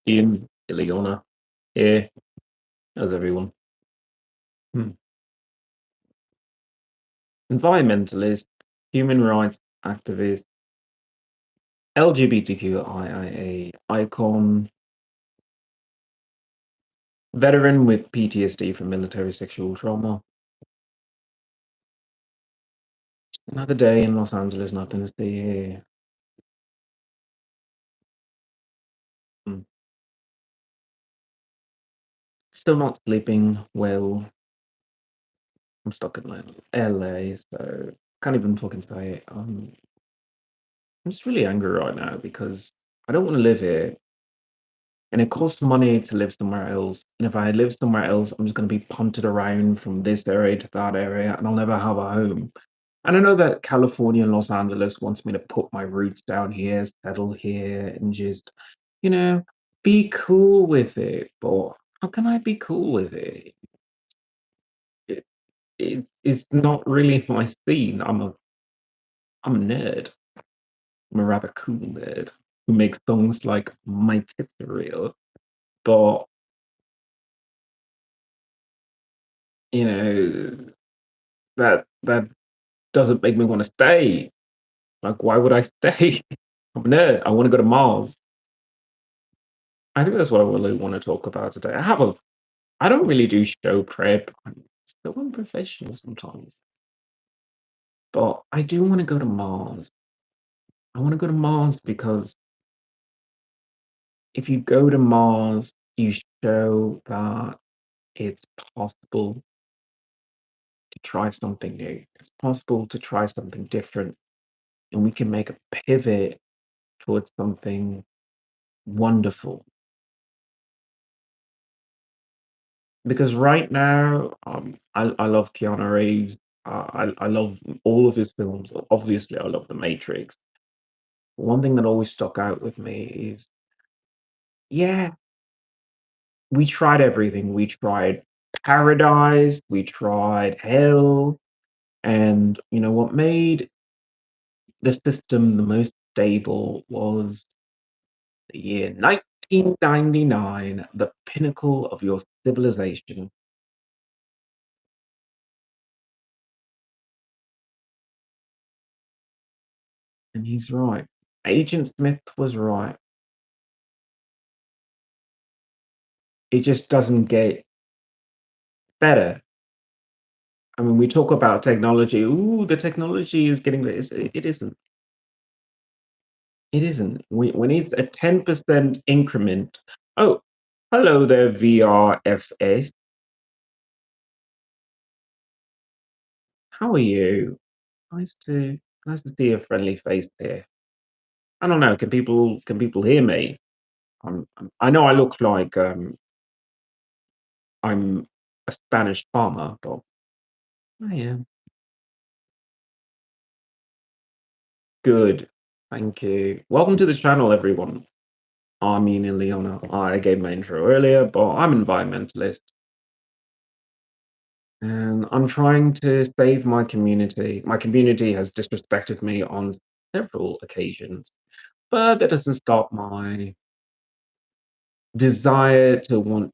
XIlyana here. How's everyone? Hmm. Environmentalist, human rights activist, LGBTQIA icon, veteran with PTSD from military sexual trauma. Another day in Los Angeles, nothing to see here. Hmm. Still not sleeping well. I'm stuck in LA, so can't even fucking say it. I'm just really angry right now because I don't want to live here. And it costs money to live somewhere else. And if I live somewhere else, I'm just going to be punted around from this area to that area, and I'll never have a home. And I know that California and Los Angeles wants me to put my roots down here, settle here, and just, you know, be cool with it. But how can I be cool with it? It, it's not really my scene. I'm a nerd. I'm a rather cool nerd who makes songs like "My Tits Are Real." But you know, that doesn't make me want to stay. Like, why would I stay? I'm a nerd. I want to go to Mars. I think that's what I really want to talk about today. I don't really do show prep. I'm still unprofessional sometimes, but I do want to go to Mars. I want to go to Mars because if you go to Mars, you show that it's possible to try something new. It's possible to try something different, and we can make a pivot towards something wonderful. Because right now, I love Keanu Reeves. I love all of his films. Obviously, I love The Matrix. One thing that always stuck out with me is, yeah, we tried everything. We tried paradise, we tried hell, and what made the system the most stable was the year 1999, the pinnacle of your civilization. And he's right. Agent Smith was right. It just doesn't get better. I mean, we talk about technology. Ooh, the technology is getting better. It isn't. It isn't. When it's a 10% increment. Oh, hello there, VRFS. How are you? Nice to see a friendly face here. I don't know. Can people hear me? I know I look like I'm a Spanish farmer, but I am good. Thank you. Welcome to the channel, everyone. XIlyana. I gave my intro earlier, but I'm an environmentalist. And I'm trying to save my community. My community has disrespected me on several occasions, but that doesn't stop my desire to want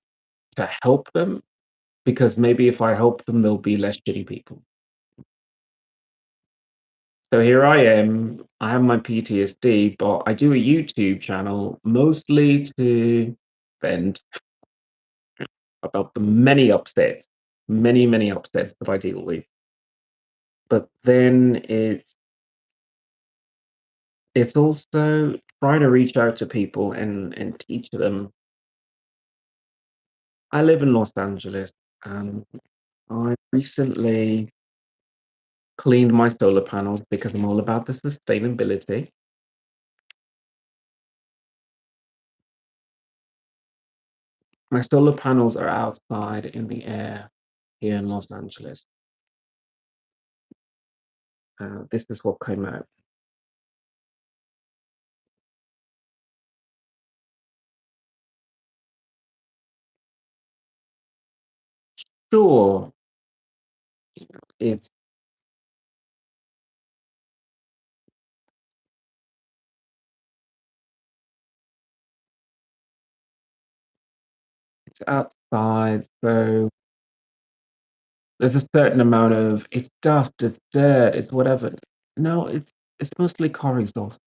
to help them, because maybe if I help them, there'll be less shitty people. So here I am. I have my PTSD, but I do a YouTube channel mostly to vent about the many upsets that I deal with. But then it's also trying to reach out to people and teach them. I live in Los Angeles, and I recently cleaned my solar panels because I'm all about the sustainability. My solar panels are outside in the air here in Los Angeles. This is what came out. Sure, it's it's outside, so there's a certain amount of it's dust, it's dirt, it's whatever. No, it's mostly car exhaust.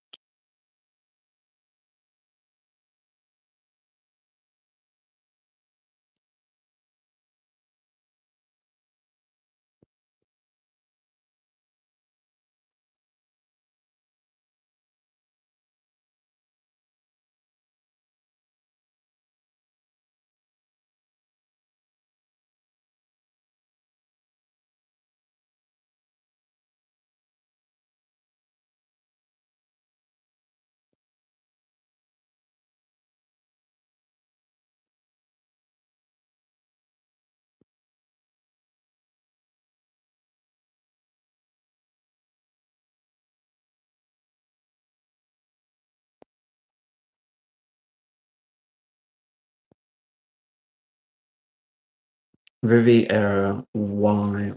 Riviera, why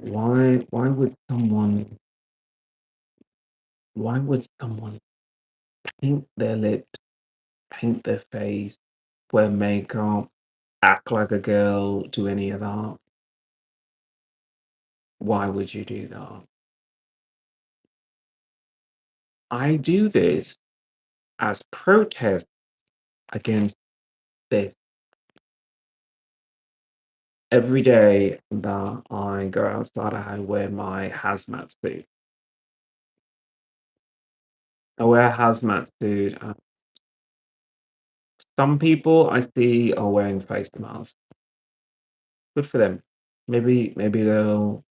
would someone paint their lips, paint their face, wear makeup, act like a girl, do any of that? Why would you do that? I do this as protest against this. Every day that I go outside, I wear my hazmat suit. I wear a hazmat suit. Some people I see are wearing face masks. Good for them. Maybe they'll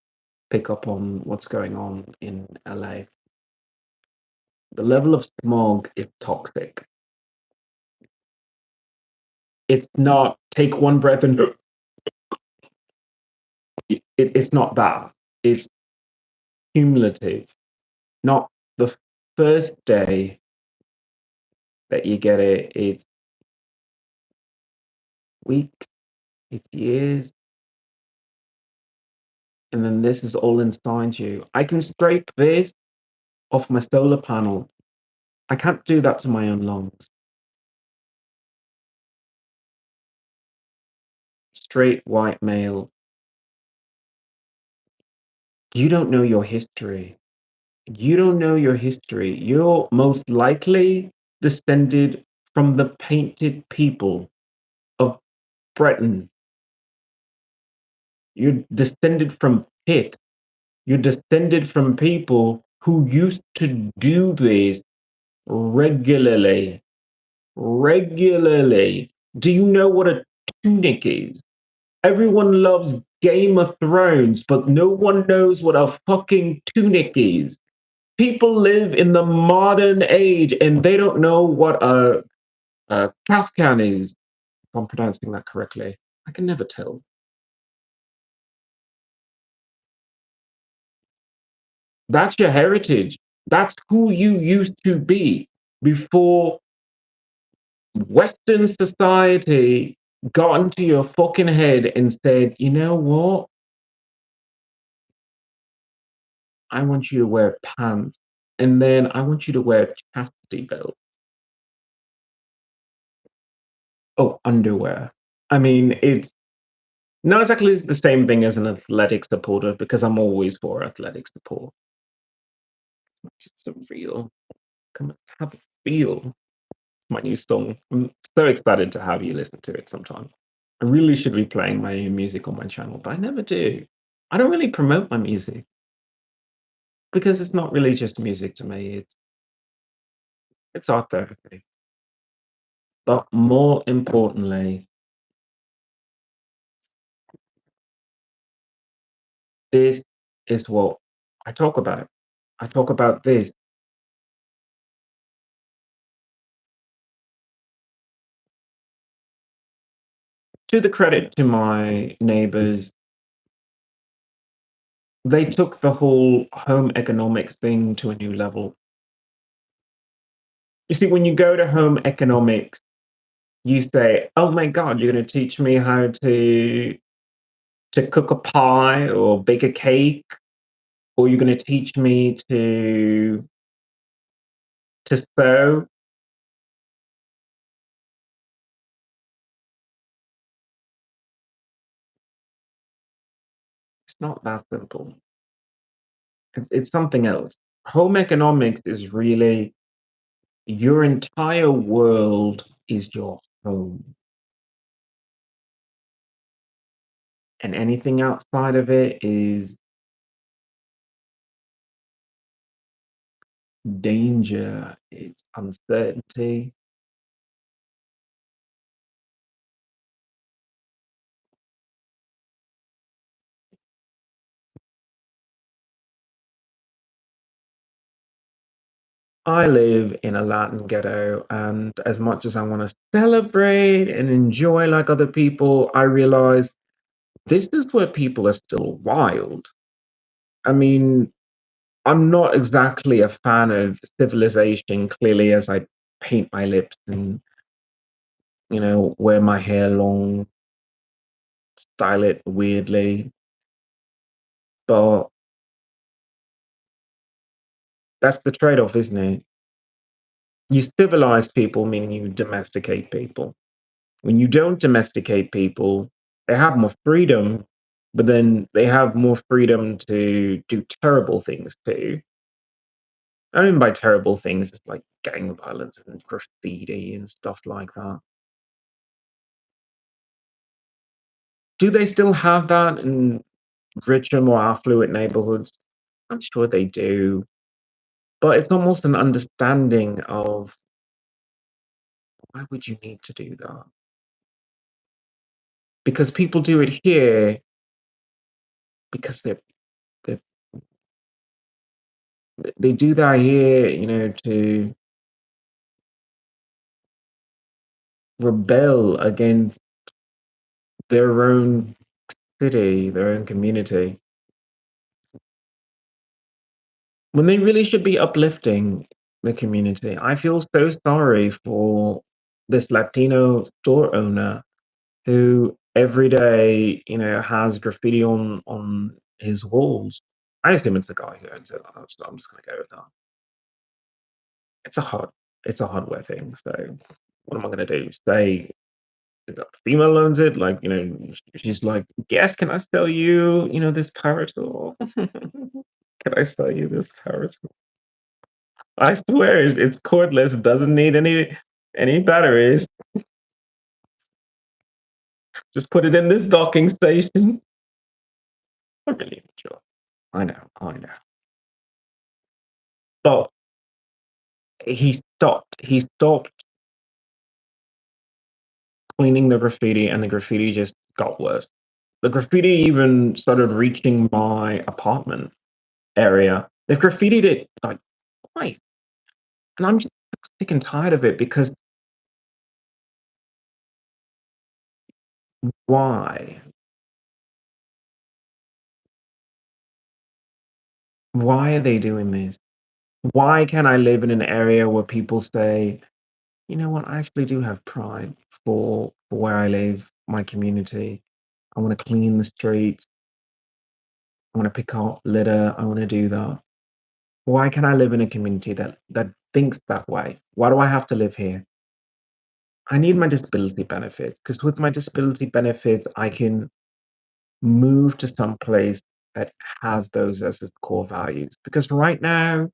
pick up on what's going on in LA. The level of smog is toxic. It's not take one breath and it's not that. It's cumulative. Not the first day that you get it, it's weeks, it's years, and then this is all inside you. I can scrape this off my solar panel. I can't do that to my own lungs. Straight white male. You don't know your history. You don't know your history. You're most likely descended from the painted people of Britain. You're descended from Pitt. You're descended from people who used to do this regularly. Regularly. Do you know what a tunic is? Everyone loves Game of Thrones, but no one knows what a fucking tunic is. People live in the modern age and they don't know what a Kafkan is. If I'm pronouncing that correctly, I can never tell. That's your heritage. That's who you used to be before Western society got into your fucking head and said, you know what? I want you to wear pants. And then I want you to wear a chastity belt. Oh, underwear. I mean, it's not exactly the same thing as an athletic supporter because I'm always for athletic support. It's a real, come have a feel. My new song. I'm so excited to have you listen to it sometime. I really should be playing my new music on my channel, but I never do. I don't really promote my music because it's not really just music to me. It's art therapy. But more importantly, this is what I talk about. I talk about this. To the credit to my neighbors, they took the whole home economics thing to a new level. You see, when you go to home economics, you say, "Oh my God, you're going to teach me how to cook a pie or bake a cake, or you're going to teach me to sew." not that simple. It's something else. Home economics is really your entire world is your home, and anything outside of it is danger, it's uncertainty. I live in a Latin ghetto, and as much as I want to celebrate and enjoy like other people, I realize this is where people are still wild. I mean, I'm not exactly a fan of civilization, clearly, as I paint my lips and, wear my hair long, style it weirdly. But that's the trade off, isn't it? You civilize people, meaning you domesticate people. When you don't domesticate people, they have more freedom, but then they have more freedom to do terrible things too. I mean, by terrible things, it's like gang violence and graffiti and stuff like that. Do they still have that in richer, more affluent neighborhoods? I'm sure they do. But it's almost an understanding of why would you need to do that? Because people do it here because they're they do that here, to rebel against their own city, their own community, when they really should be uplifting the community. I feel so sorry for this Latino store owner who every day, has graffiti on his walls. I assume it's the guy who owns it. I'm just gonna go with that. It's a hard it's a hardware thing. So what am I gonna do? Say the female owns it, like, she's like, "Yes, can I sell you, this power tool? Can I sell you this power tool?" I swear it's cordless, doesn't need any batteries. Just put it in this docking station. I'm really immature. I know. But he stopped cleaning the graffiti, and the graffiti just got worse. The graffiti even started reaching my apartment area. They've graffitied it like twice, and I'm just sick and tired of it because why? Why are they doing this? Why can't I live in an area where people say, "You know what? I actually do have pride for where I live, my community. I wanna clean the streets. I wanna pick up litter. I wanna do that." Why can't I live in a community that thinks that way? Why do I have to live here? I need my disability benefits because with my disability benefits, I can move to some place that has those as its core values. Because right now,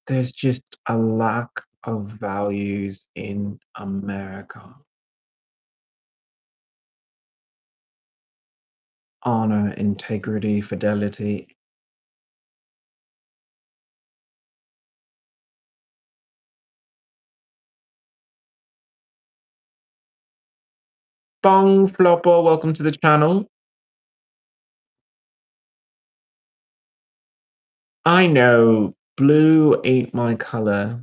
there's just a lack of values in America. Honor, integrity, fidelity. Bong Flopper, welcome to the channel. I know blue ain't my color.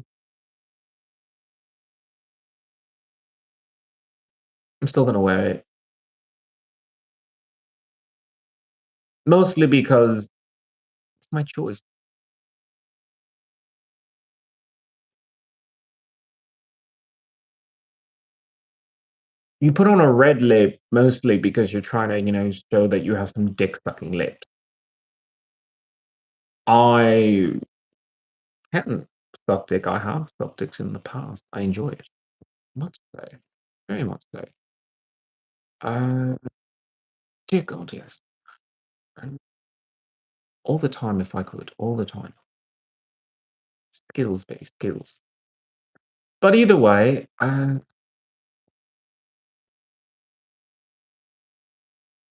I'm still gonna wear it. Mostly because it's my choice. You put on a red lip mostly because you're trying to, show that you have some dick sucking lips. I can't suck dick. I have sucked dick in the past. I enjoy it. Much so. Very much so. Dear God, yes. And all the time if I could, all the time. Skills, baby, skills. But either way,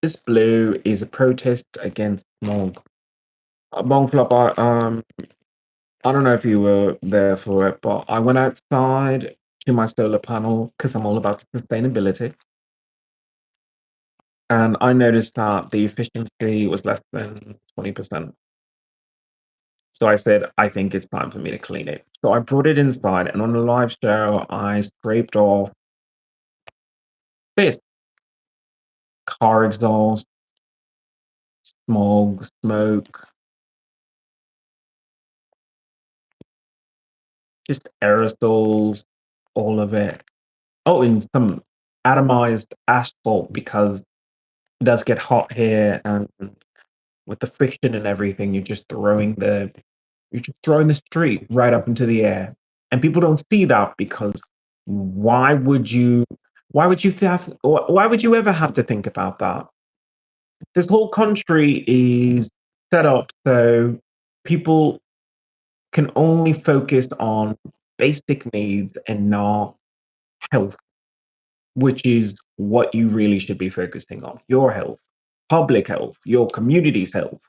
this blue is a protest against smog. Bonflop, I don't know if you were there for it, but I went outside to my solar panel because I'm all about sustainability. And I noticed that the efficiency was less than 20%. So I said, I think it's time for me to clean it. So I brought it inside, and on a live show, I scraped off this car exhaust, smog, smoke, just aerosols, all of it. Oh, and some atomized asphalt because it does get hot here, and with the friction and everything, you're just throwing the street right up into the air. And people don't see that because why would you why would you ever have to think about that? This whole country is set up so people can only focus on basic needs and not health, which is what you really should be focusing on. Your health, public health, your community's health.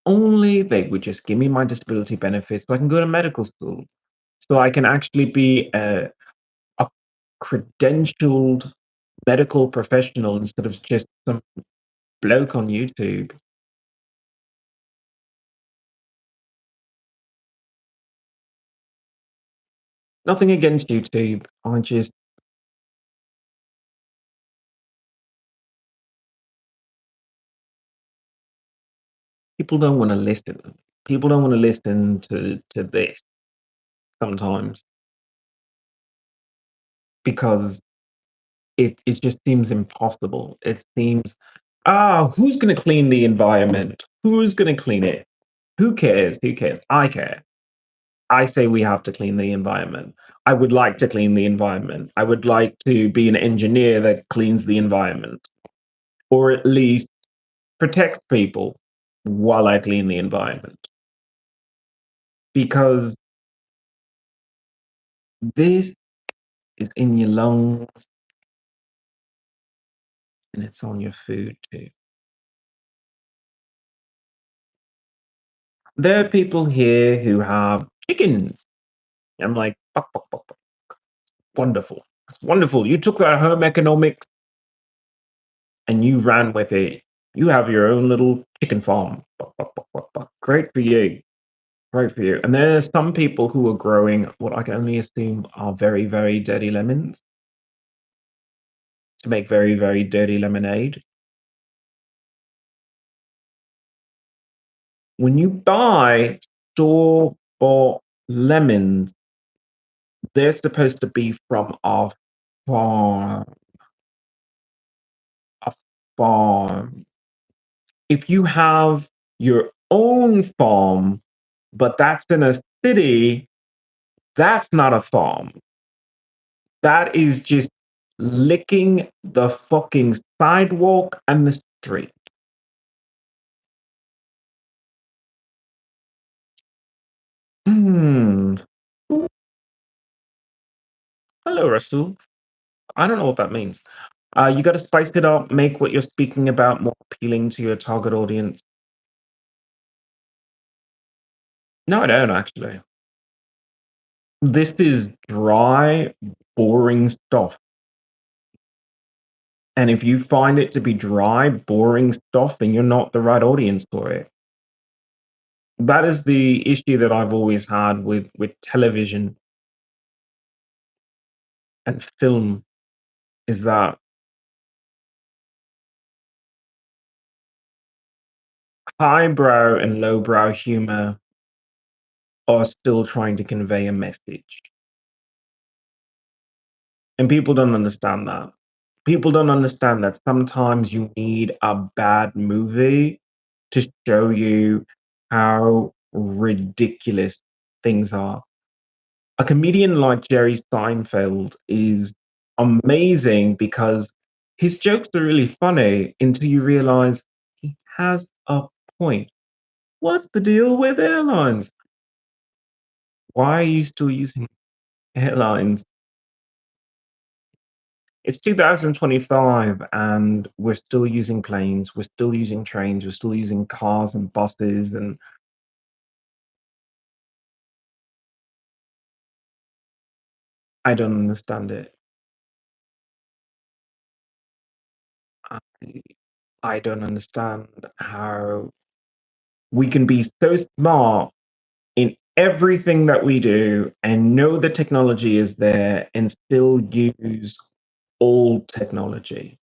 Only they would just give me my disability benefits so I can go to medical school. So I can actually be a credentialed medical professional instead of just some bloke on YouTube. Nothing against YouTube. I just people don't want to listen. People don't want to listen to this sometimes because it just seems impossible. It seems, who's going to clean the environment? Who's going to clean it? Who cares? Who cares? I care. I say we have to clean the environment. I would like to clean the environment. I would like to be an engineer that cleans the environment, or at least protects people while I clean the environment. Because this is in your lungs and it's on your food too. There are people here who have chickens. I'm like, "Buck, buck, buck, buck." Wonderful. It's wonderful. You took that home economics and you ran with it. You have your own little chicken farm. Buck, buck, buck, buck, buck. Great for you. Great for you. And there's some people who are growing what I can only assume are very, very dirty lemons to make very, very dirty lemonade. When you buy store bought lemons, they're supposed to be from farm, a farm. If you have your own farm, but that's in a city, that's not a farm. That is just licking the fucking sidewalk and the street. Hmm. Hello, Rasul. I don't know what that means. You got to spice it up, make what you're speaking about more appealing to your target audience. No, I don't actually. This is dry, boring stuff. And if you find it to be dry, boring stuff, then you're not the right audience for it. That is the issue that I've always had with television and film is that highbrow and lowbrow humor are still trying to convey a message. And people don't understand that. People don't understand that sometimes you need a bad movie to show you how ridiculous things are. A comedian like Jerry Seinfeld is amazing because his jokes are really funny until you realize he has a point. What's the deal with airlines? Why are you still using airlines? It's 2025 and we're still using planes, we're still using trains, we're still using cars and buses, and I don't understand it. I, I don't understand how we can be so smart in everything that we do and know the technology is there and still use old technology.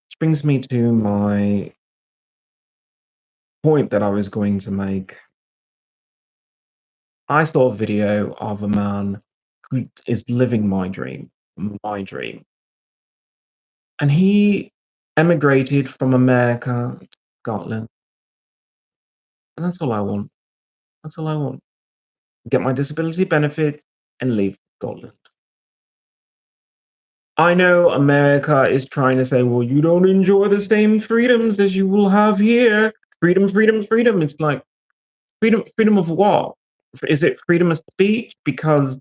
Which brings me to my point that I was going to make. I saw a video of a man who is living my dream. And he emigrated from America to Scotland. And that's all I want. That's all I want. Get my disability benefits and leave Scotland. I know America is trying to say, well, you don't enjoy the same freedoms as you will have here. Freedom, freedom, freedom. It's like, freedom, freedom of what? Is it freedom of speech? Because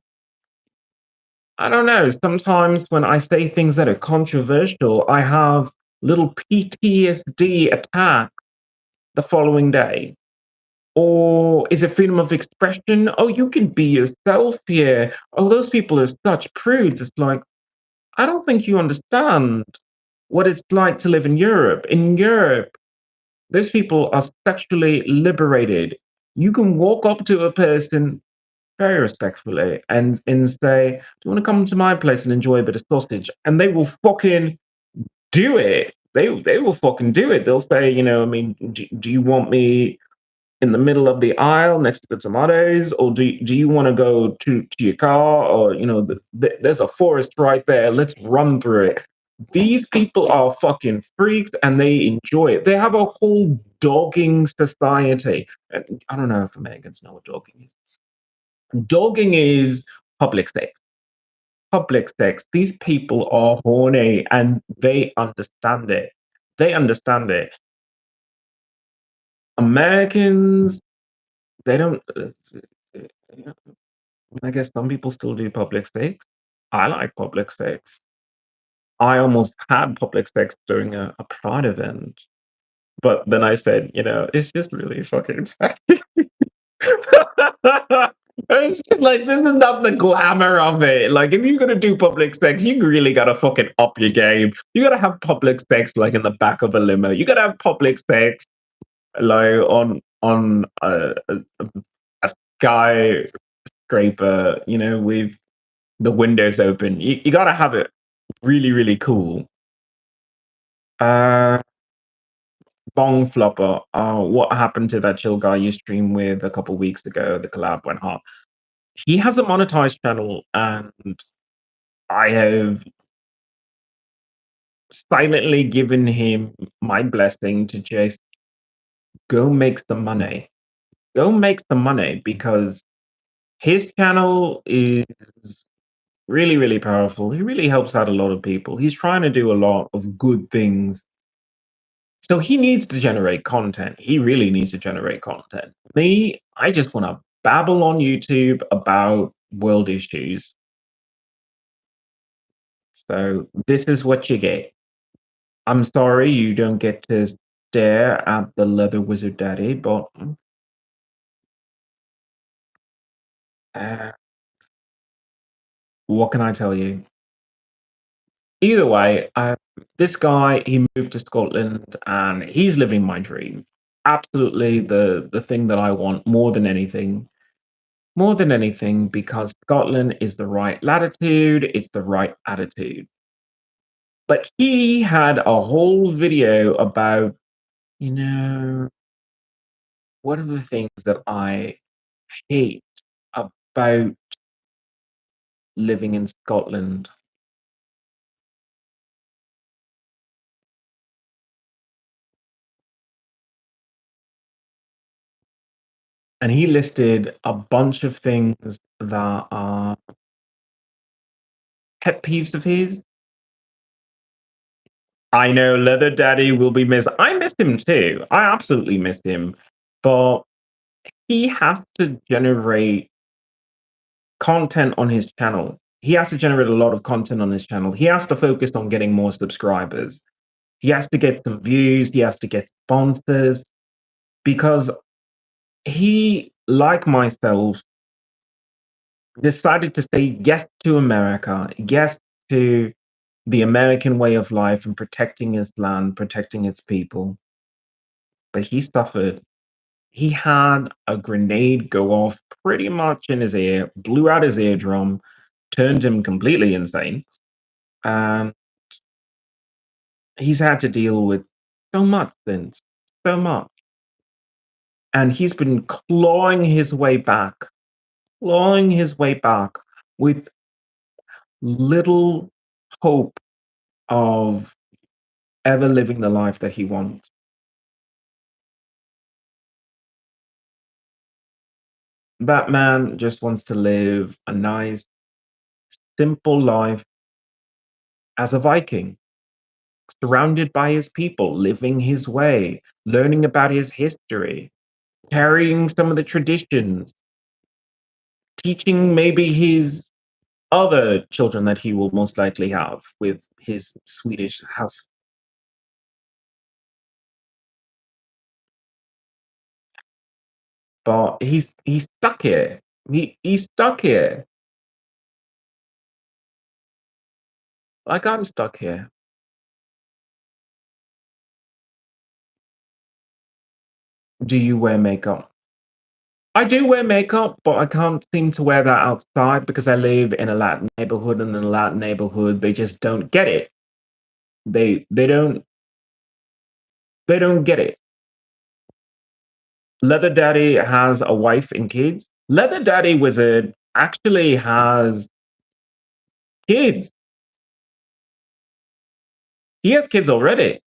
I don't know. Sometimes when I say things that are controversial, I have little PTSD attack the following day. Or is it freedom of expression? Oh, you can be yourself here. Oh, those people are such prudes. It's like, I don't think you understand what it's like to live in Europe. In Europe, those people are sexually liberated. You can walk up to a person very respectfully and say, "Do you want to come to my place and enjoy a bit of sausage?" And they will fucking do it. They will fucking do it. They'll say, I mean, do you want me in the middle of the aisle next to the tomatoes, or do you want to go to your car, or there's a forest right there. Let's run through it. These people are fucking freaks and they enjoy it. They have a whole dogging society. And I don't know if Americans know what dogging is. Dogging is public sex. Public sex. These people are horny and they understand it. They understand it. Americans, they don't. Uh, I guess some people still do public sex. I like public sex. I almost had public sex during a Pride event, but then I said, it's just really fucking tacky. It's just like, this is not the glamour of it. Like, if you're gonna do public sex, you really gotta fucking up your game. You gotta have public sex like in the back of a limo. You gotta have public sex like on a skyscraper, with the windows open. You gotta have it really, really cool. Uh, Bong flopper. What happened to that chill guy you streamed with a couple weeks ago? The collab went hot. He has a monetized channel, and I have silently given him my blessing to just go make some money. Go make some money because his channel is really, really powerful. He really helps out a lot of people. He's trying to do a lot of good things. So he needs to generate content. He really needs to generate content. Me, I just want to babble on YouTube about world issues. So this is what you get. I'm sorry you don't get to stare at the leather wizard daddy, but uh, what can I tell you? Either way, this guy, he moved to Scotland and he's living my dream. Absolutely the thing that I want more than anything. More than anything, because Scotland is the right latitude, it's the right attitude. But he had a whole video about, you know, what are the things that I hate about living in Scotland? And he listed a bunch of things that are pet peeves of his. I know Leather Daddy will be missed. I miss him too. I absolutely miss him. But he has to generate content on his channel. He has to generate a lot of content on his channel. He has to focus on getting more subscribers. He has to get some views. He has to get sponsors because he, like myself, decided to say yes to America, yes to the American way of life and protecting his land, protecting its people. But he suffered. He had a grenade go off pretty much in his ear, blew out his eardrum, turned him completely insane. And he's had to deal with so much since, so much. And he's been clawing his way back with little hope of ever living the life that he wants. That man just wants to live a nice, simple life as a Viking, surrounded by his people, living his way, learning about his history, carrying some of the traditions, teaching maybe his other children that he will most likely have with his Swedish house. But he's stuck here. He's stuck here. Like I'm stuck here. Do you wear makeup? I do wear makeup, but I can't seem to wear that outside because I live in a Latin neighborhood, and in a Latin neighborhood, they just don't get it. They don't get it. Leather Daddy has a wife and kids. Leather Daddy Wizard actually has kids. He has kids already.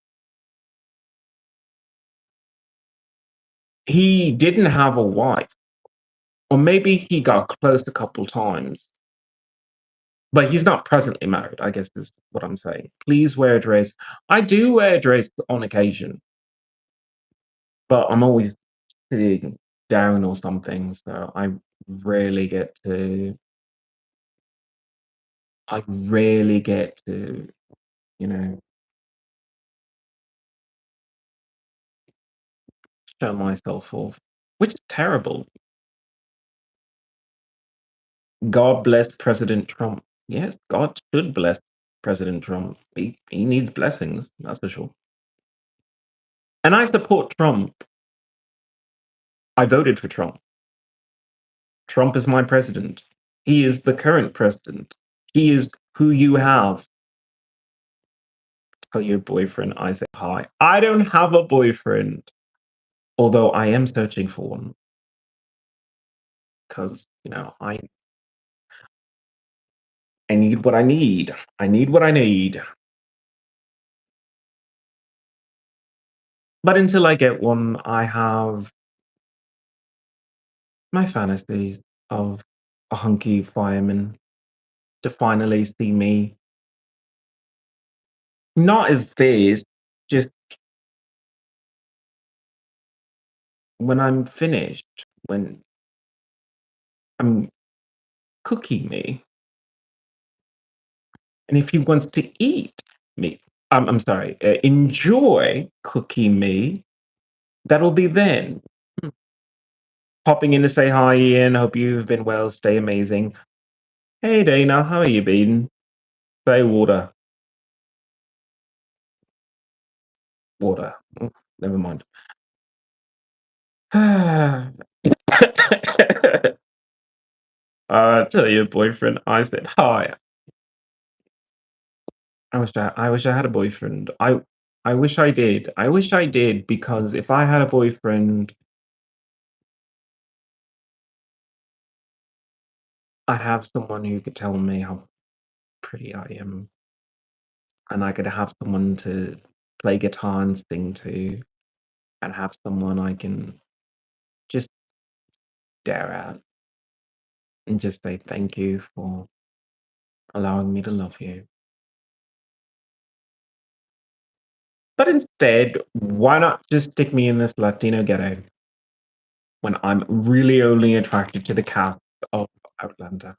He didn't have a wife, or maybe he got close a couple times, but he's not presently married, I guess is what I'm saying. Please wear a dress. I do wear a dress on occasion, but I'm always sitting down or something, so rarely get to I rarely get to, you know, show myself off, which is terrible. God bless President Trump. Yes, God should bless President Trump. He needs blessings, that's for sure. And I support Trump. I voted for Trump. Trump is my president. He is the current president. He is who you have. Tell your boyfriend I say hi. I don't have a boyfriend, although I am searching for one because, I need what I need. I need what I need. But until I get one, I have my fantasies of a hunky fireman to finally see me. Not as this, just when I'm finished, when I'm cooking me. And if he wants to eat me, I'm sorry, enjoy cooking me, that'll be then. Hmm. Popping in to say hi, Ian. Hope you've been well. Stay amazing. Hey, Dana. How are you been? Say water. Water. Never mind. Tell your boyfriend I said hi. I wish I had a boyfriend. I wish I did. I wish I did because if I had a boyfriend, I'd have someone who could tell me how pretty I am, and I could have someone to play guitar and sing to, and have someone I can just stare at and just say thank you for allowing me to love you. But instead, why not just stick me in this Latino ghetto when I'm really only attracted to the cast of Outlander?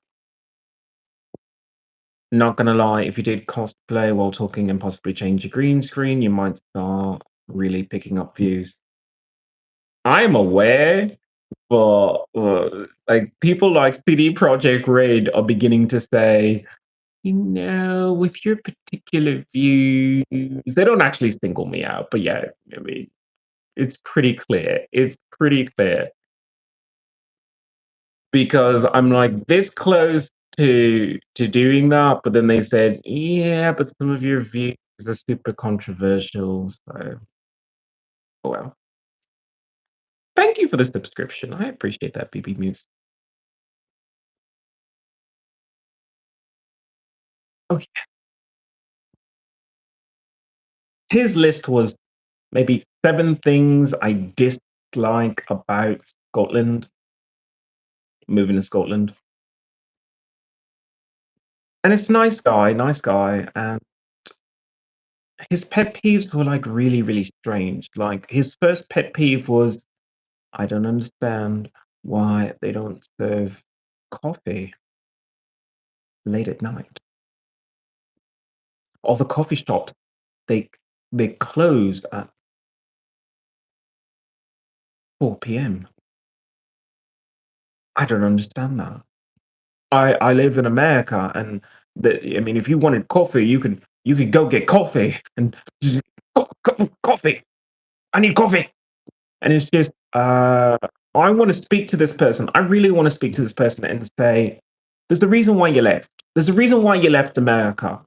Not gonna lie, if you did cosplay while talking and possibly change your green screen, you might start really picking up views. I'm aware, but like people like CD Projekt Red are beginning to say, with your particular views, they don't actually single me out, but yeah, I mean, it's pretty clear. It's pretty clear because I'm like this close to doing that, but then they said, yeah, but some of your views are super controversial. So, oh well. Thank you for the subscription. I appreciate that, BB Muse. Oh, yeah. His list was maybe 7 things I dislike about Scotland, moving to Scotland. And it's nice guy, and his pet peeves were, like, really, really strange. Like, his first pet peeve was, "I don't understand why they don't serve coffee late at night. All the coffee shops, they they close at 4 p.m. I don't understand that. I live in America, and I mean, if you wanted coffee, you could go get coffee and just coffee. I need coffee, and it's just I want to speak to this person. I really want to speak to this person and say, "There's a reason why you left. There's a reason why you left America.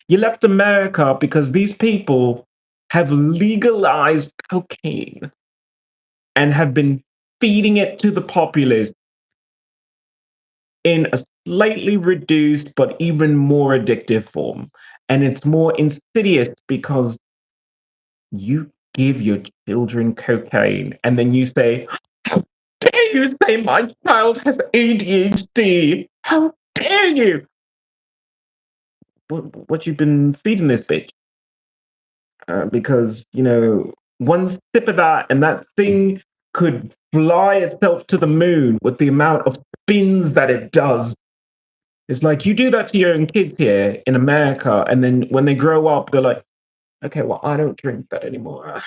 You left America because these people have legalized cocaine and have been feeding it to the populace in a slightly reduced but even more addictive form. And it's more insidious because you give your children cocaine and then you say, how dare you say my child has ADHD? How dare you? What you been feeding this bitch? Because, one sip of that and that thing could fly itself to the moon with the amount of spins that it does. It's like you do that to your own kids here in America, and then when they grow up, they're like, okay, well, I don't drink that anymore.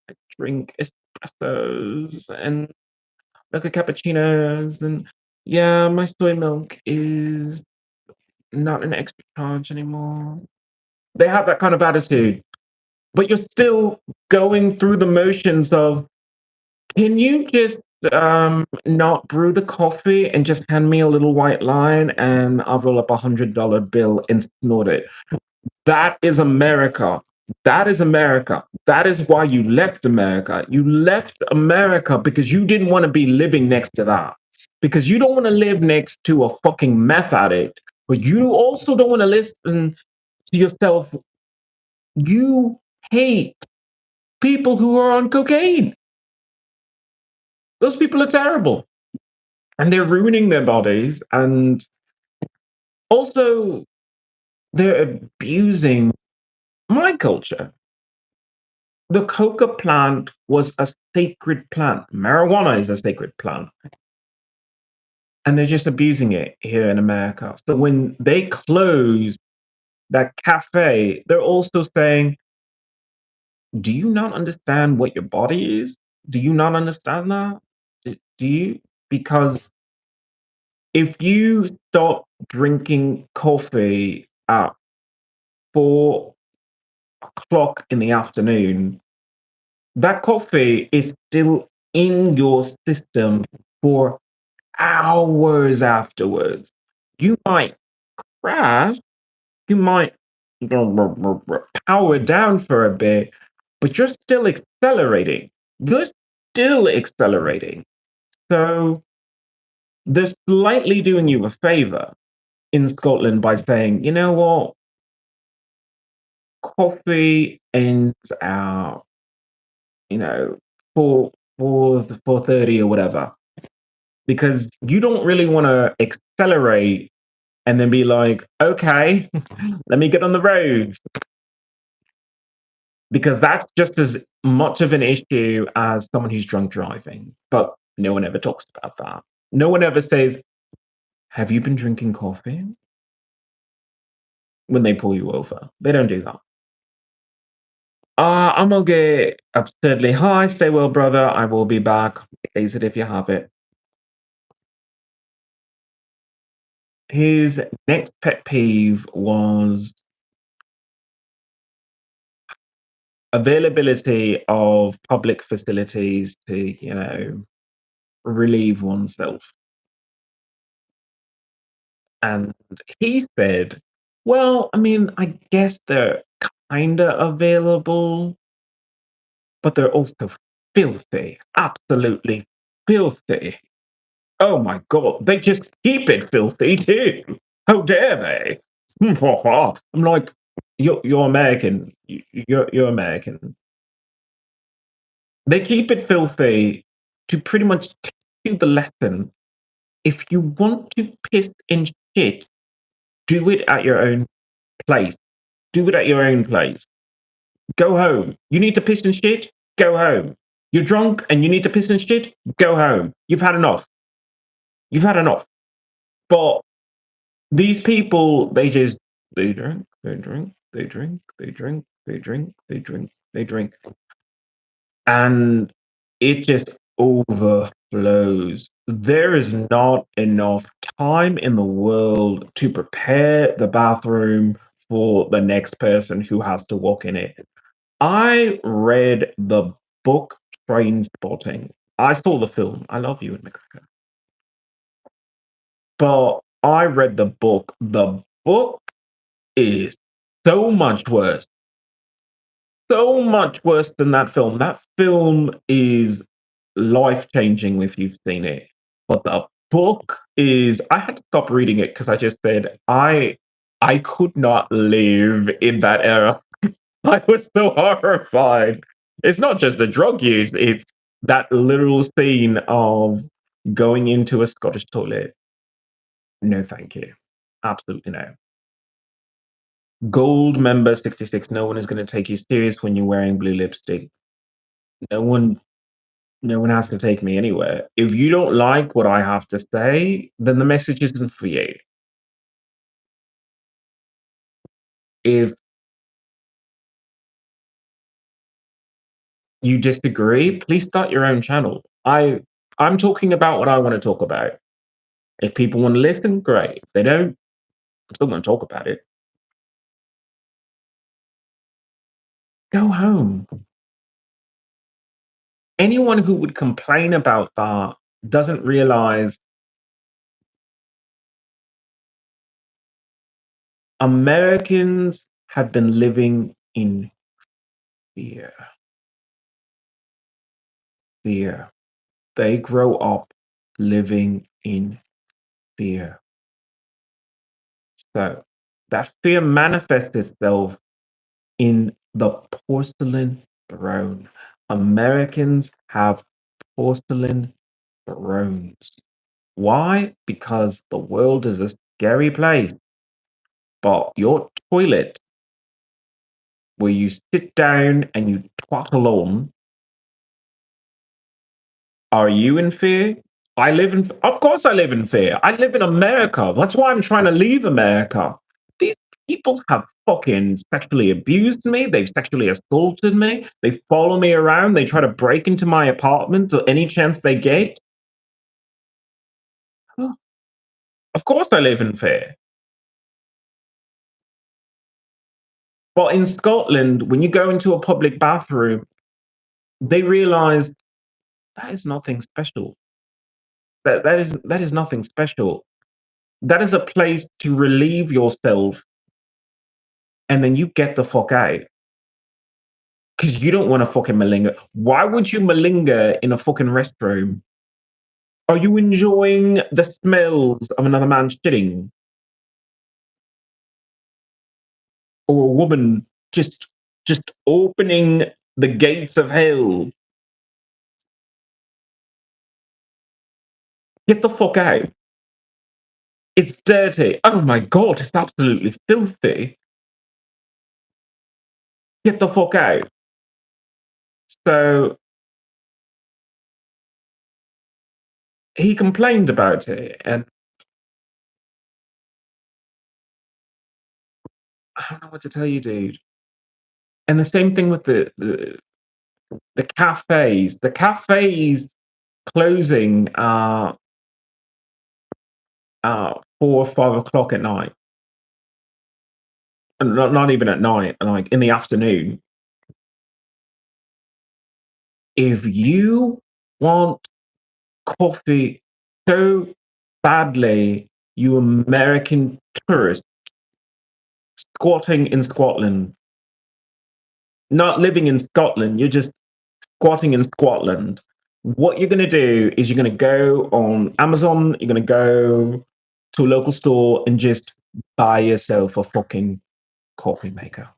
I drink espressos and mocha cappuccinos, and yeah, my soy milk is not an extra charge anymore. They have that kind of attitude, but you're still going through the motions of, can you just not brew the coffee and just hand me a little white line and I'll roll up $100 bill and snort it? That is America. That is America. That is why you left America. You left America because you didn't want to be living next to that. Because you don't want to live next to a fucking meth addict, but you also don't want to listen to yourself. You hate people who are on cocaine. Those people are terrible. And they're ruining their bodies. And also, they're abusing my culture. The coca plant was a sacred plant. Marijuana is a sacred plant. And they're just abusing it here in America. So when they close that cafe, they're also saying, do you not understand what your body is? Do you not understand that? Do you? Because if you stop drinking coffee at 4 o'clock in the afternoon, that coffee is still in your system for hours afterwards. You might crash, you might power down for a bit, but you're still accelerating. You're still accelerating. So they're slightly doing you a favor in Scotland by saying, you know what, coffee ends out, you know, 4:30 or whatever, because you don't really want to accelerate and then be like, okay, let me get on the roads. Because that's just as much of an issue as someone who's drunk driving. But no one ever talks about that. No one ever says, have you been drinking coffee? When they pull you over. They don't do that. I'm gonna get absurdly high. Stay well, brother. I will be back. Place it if you have it. His next pet peeve was availability of public facilities to, relieve oneself. And he said, well, I mean, I guess they're kind of available, but they're also filthy, absolutely filthy. Oh my God, they just keep it filthy too. How dare they? I'm like, you're American. You're American. They keep it filthy to pretty much teach you the lesson. If you want to piss and shit, do it at your own place. Do it at your own place. Go home. You need to piss and shit? Go home. You're drunk and you need to piss and shit? Go home. You've had enough. You've had enough. But these people, they drink, they drink, they drink, they drink, they drink, they drink, they drink. And it just overflows. There is not enough time in the world to prepare the bathroom for the next person who has to walk in it. I read the book Train Spotting. I saw the film. I love you and McGregor. But I read the book. The book is so much worse. So much worse than that film. That film is life changing if you've seen it. But the book is I had to stop reading it because I just said I could not live in that era. I was so horrified. It's not just the drug use, it's that literal scene of going into a Scottish toilet. No, thank you. Absolutely no. Gold member 66. No one is going to take you serious when you're wearing blue lipstick. No one no one has to take me anywhere. If you don't like what I have to say, then the message isn't for you. If you disagree, please start your own channel. I'm talking about what I want to talk about. If people want to listen, great. If they don't, I'm still going to talk about it. Go home. Anyone who would complain about that doesn't realize Americans have been living in fear. Fear. They grow up living in fear. So that fear manifests itself in the porcelain throne. Americans have porcelain thrones. Why? Because the world is a scary place. But your toilet, where you sit down and you twaddle on, are you in fear? Of course I live in fear. I live in America. That's why I'm trying to leave America. These people have fucking sexually abused me. They've sexually assaulted me. They follow me around. They try to break into my apartment at any chance they get. Oh, of course I live in fear. But in Scotland, when you go into a public bathroom, they realize that is nothing special. That is nothing special. That is a place to relieve yourself, and then you get the fuck out because you don't want to fucking malinger. Why would you malinger in a fucking restroom? Are you enjoying the smells of another man shitting, or a woman just opening the gates of hell? Get the fuck out. It's dirty. Oh my God, it's absolutely filthy. Get the fuck out. So he complained about it, and I don't know what to tell you, dude. And the same thing with the cafes. The cafes closing 4 or 5 o'clock at night. And not even at night, like in the afternoon. If you want coffee so badly, you American tourist squatting in Scotland, not living in Scotland, you're just squatting in Scotland. What you're going to do is you're going to go on Amazon, you're going to go to a local store and just buy yourself a fucking coffee maker.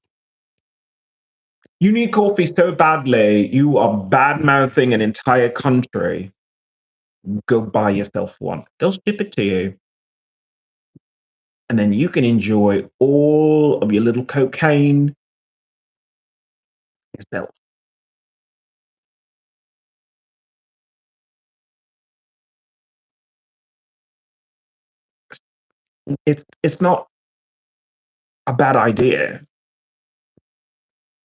You need coffee so badly, you are bad mouthing an entire country. Go buy yourself one. They'll ship it to you. And then you can enjoy all of your little cocaine yourself. It's not a bad idea.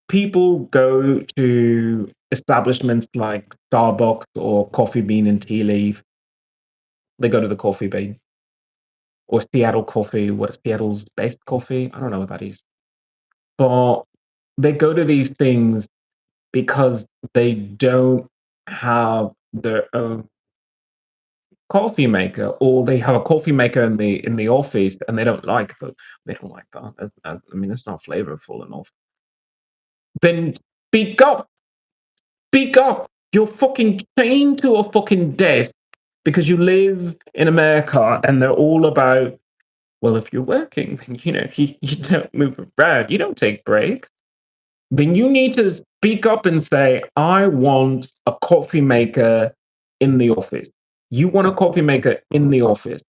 People go to establishments like Starbucks or Coffee Bean and Tea Leaf. They go to the Coffee Bean or Seattle Coffee. What Seattle's best coffee? I don't know what that is. But they go to these things because they don't have their own coffee maker, or they have a coffee maker in the office and they don't like that. I mean, it's not flavorful enough. Then speak up. Speak up. You're fucking chained to a fucking desk because you live in America and they're all about, well, if you're working, then you don't move around, you don't take breaks. Then you need to speak up and say, I want a coffee maker in the office. You want a coffee maker in the office.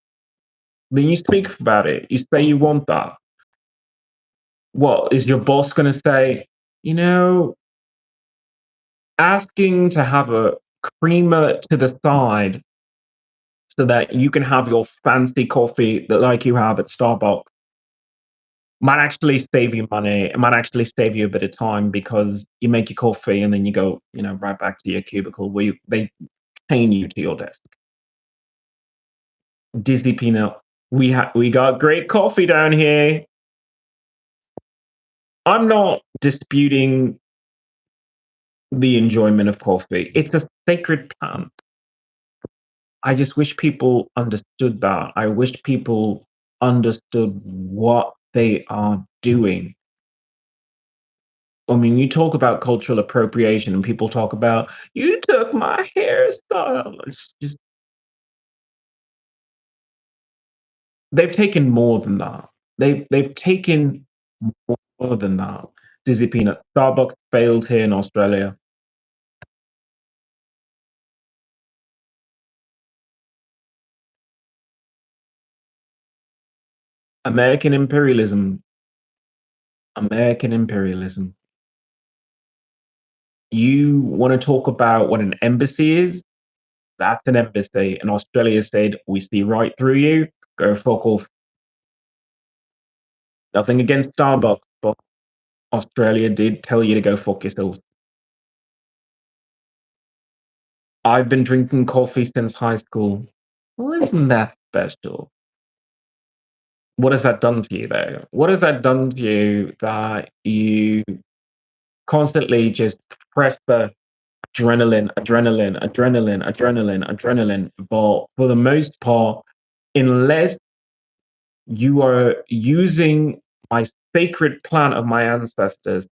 Then you speak about it. You say you want that. What is your boss going to say? You know, asking to have a creamer to the side so that you can have your fancy coffee that like you have at Starbucks might actually save you money. It might actually save you a bit of time because you make your coffee and then you go, right back to your cubicle where they chain you to your desk. Disney Peanut, we got great coffee down here. I'm not disputing the enjoyment of coffee. It's a sacred plant. I just wish people understood that. I wish people understood what they are doing. I mean, you talk about cultural appropriation and people talk about, you took my hairstyle. It's just, they've taken more than that. They've taken more than that. Dizzy Peanut. Starbucks failed here in Australia. American imperialism. American imperialism. You want to talk about what an embassy is? That's an embassy. And Australia said, we see right through you. Go fuck off. Nothing against Starbucks, but Australia did tell you to go fuck yourselves. I've been drinking coffee since high school. Well, isn't that special? What has that done to you, though? What has that done to you that you constantly just press the adrenaline, adrenaline, adrenaline, adrenaline, adrenaline? But for the most part, unless you are using my sacred plant of my ancestors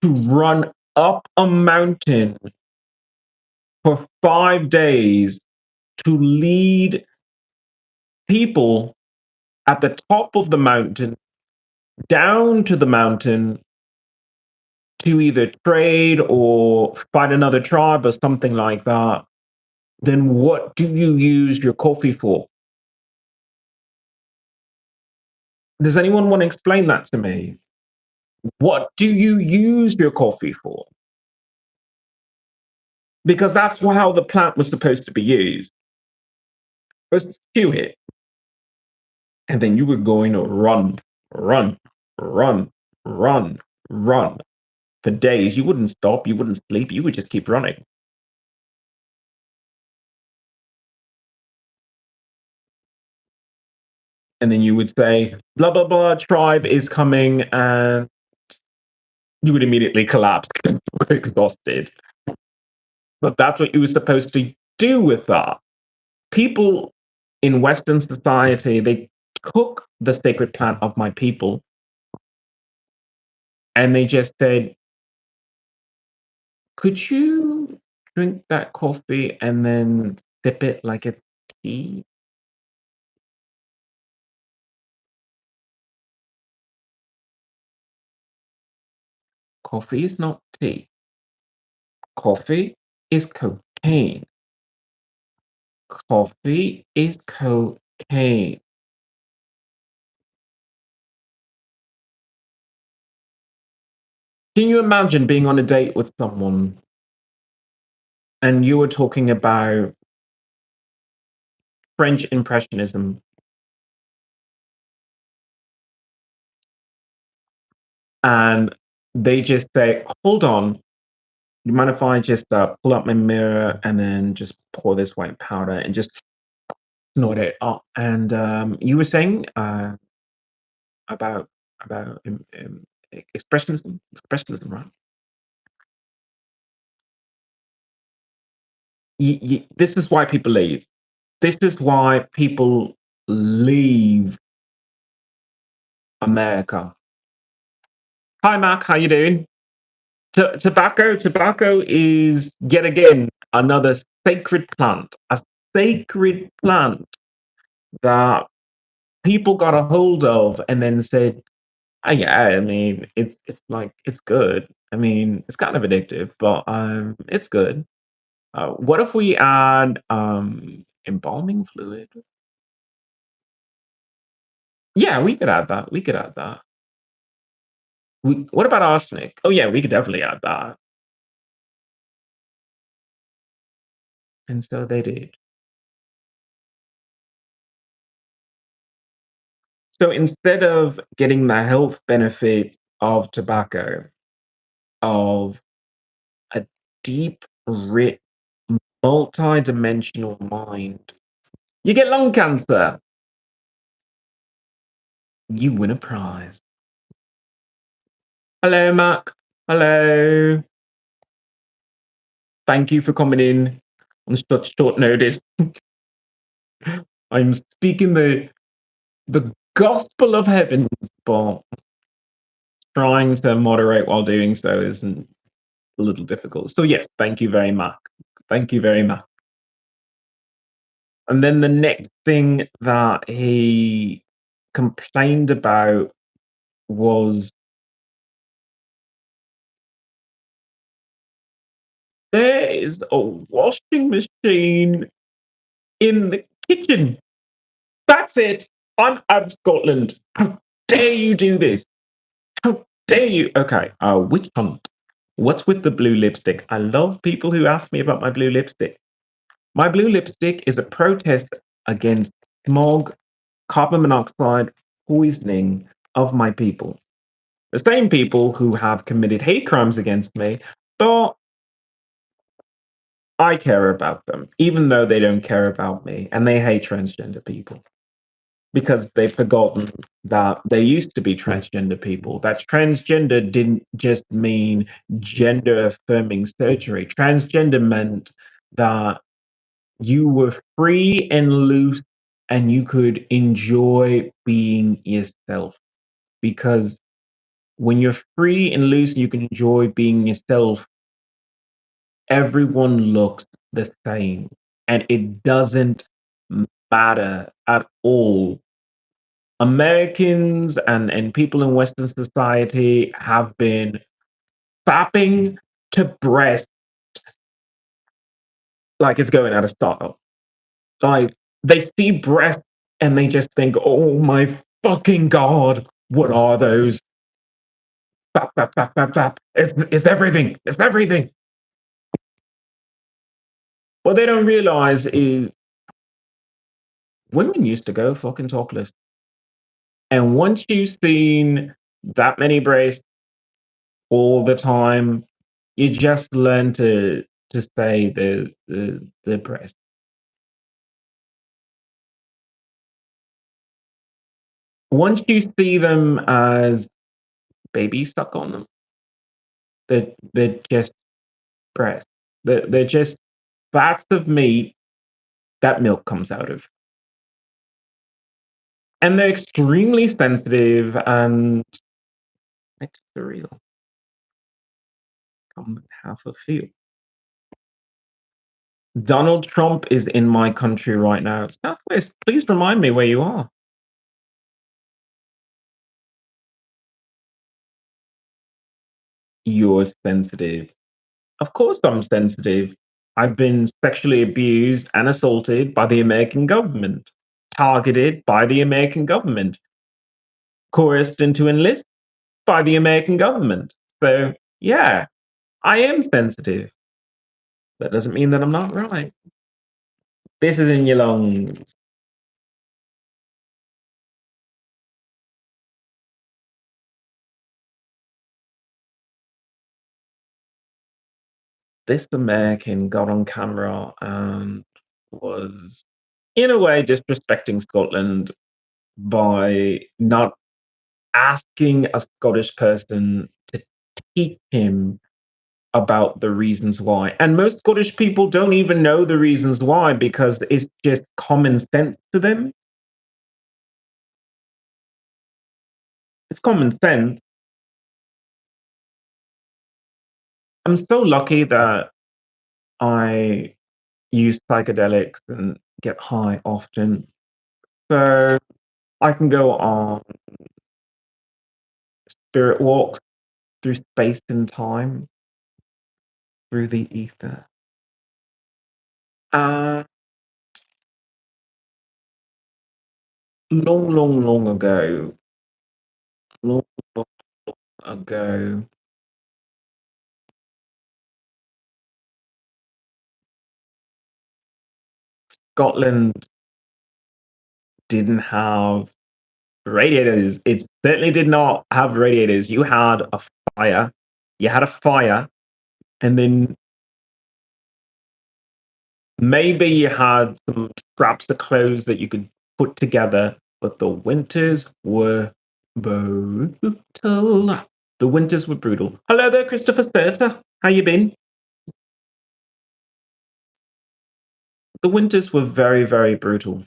to run up a mountain for 5 days to lead people at the top of the mountain down to the mountain to either trade or find another tribe or something like that. then what do you use your coffee for? Does anyone want to explain that to me? What do you use your coffee for? Because that's how the plant was supposed to be used. Supposed to chew it, and then you were going to run, run, run, run for days. You wouldn't stop. You wouldn't sleep. You would just keep running. And then you would say, blah, blah, blah, tribe is coming. And you would immediately collapse because you were exhausted. But that's what you were supposed to do with that. People in Western society, they took the sacred plant of my people and they just said, could you drink that coffee and then sip it like it's tea? Coffee is not tea. Coffee is cocaine. Coffee is cocaine. Can you imagine being on a date with someone and you were talking about French Impressionism and they just say, hold on, you mind if I just pull up my mirror and then just pour this white powder and just snort it up? And you were saying about expressionism, right? This is why people leave. This is why people leave America. Hi, Mac. How you doing? Tobacco is yet again another sacred plant, a sacred plant that people got a hold of and then said, "Oh yeah, I mean, it's like it's good. I mean, it's kind of addictive, but it's good. What if we add embalming fluid? Yeah, we could add that. We could add that. What about arsenic? Oh yeah, we could definitely add that." And so they did. So instead of getting the health benefits of tobacco, of a deep, rich, multi-dimensional mind, you get lung cancer. You win a prize. Hello, Mark. Hello. Thank you for coming in on such short notice. I'm speaking the gospel of heavens, but trying to moderate while doing so isn't a little difficult. So yes, thank you very much. Thank you very much. And then the next thing that he complained about was there is a washing machine in the kitchen. That's it. I'm out of Scotland. How dare you do this? How dare you? Okay, witch hunt. What's with the blue lipstick? I love people who ask me about my blue lipstick. My blue lipstick is a protest against smog, carbon monoxide, poisoning of my people. The same people who have committed hate crimes against me, but I care about them, even though they don't care about me, and they hate transgender people because they've forgotten that there used to be transgender people, that transgender didn't just mean gender affirming surgery. Transgender meant that you were free and loose and you could enjoy being yourself. Because when you're free and loose and you can enjoy being yourself, everyone looks the same. And it doesn't matter at all. Americans and people in Western society have been fapping to breast like it's going out of style. Like they see breasts and they just think, "Oh my fucking god, what are those?" Bap, bap, bap, bap, bap. It's everything. It's everything. What they don't realize is women used to go fucking topless. And once you've seen that many breasts all the time, you just learn to say the breast. Once you see them as babies stuck on them, they're just breasts. They're just bats of meat that milk comes out of. And they're extremely sensitive and it's surreal. Come and have a feel. Donald Trump is in my country right now. Southwest, please remind me where you are. You're sensitive. Of course, I'm sensitive. I've been sexually abused and assaulted by the American government, targeted by the American government, coerced into enlist by the American government. So, yeah, I am sensitive. That doesn't mean that I'm not right. This is in your lungs. This American got on camera and was, in a way, disrespecting Scotland by not asking a Scottish person to teach him about the reasons why. And most Scottish people don't even know the reasons why because it's just common sense to them. It's common sense. I'm so lucky that I use psychedelics and get high often. So I can go on spirit walks through space and time, through the ether. Uh, long, long, long ago, long, long ago, Scotland didn't have radiators. It certainly did not have radiators. You had a fire. You had a fire, and then maybe you had some scraps of clothes that you could put together, but the winters were brutal. The winters were brutal. Hello there, Christopher Sturter. How you been? The winters were very, very brutal.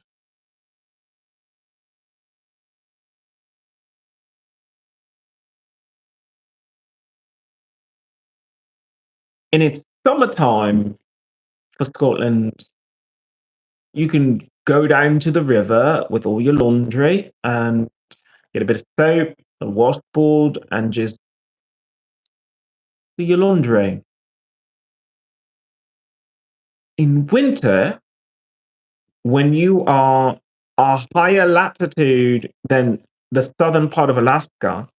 And it's summertime for Scotland. You can go down to the river with all your laundry and get a bit of soap, a washboard, and just do your laundry. In winter, when you are a higher latitude than the southern part of Alaska,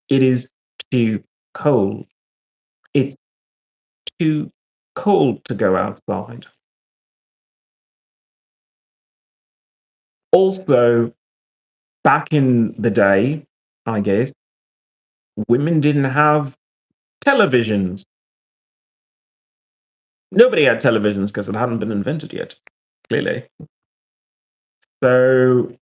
it is too cold. It's too cold to go outside. Also, back in the day, I guess, women didn't have televisions. Nobody had televisions because it hadn't been invented yet, clearly. So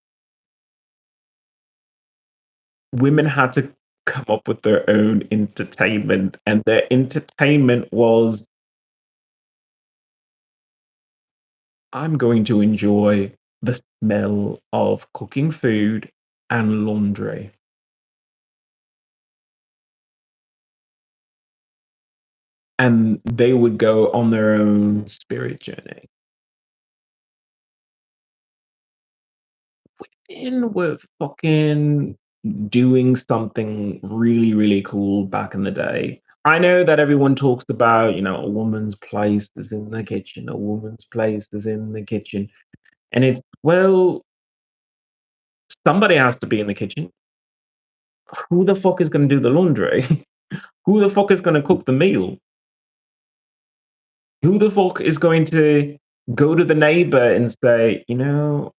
women had to come up with their own entertainment, and their entertainment was I'm going to enjoy the smell of cooking food and laundry. And they would go on their own spirit journey. And were fucking doing something really, really cool back in the day. I know that everyone talks about, a woman's place is in the kitchen, a woman's place is in the kitchen. And it's, well, somebody has to be in the kitchen. Who the fuck is going to do the laundry? Who the fuck is going to cook the meal? Who the fuck is going to go to the neighbor and say, I'm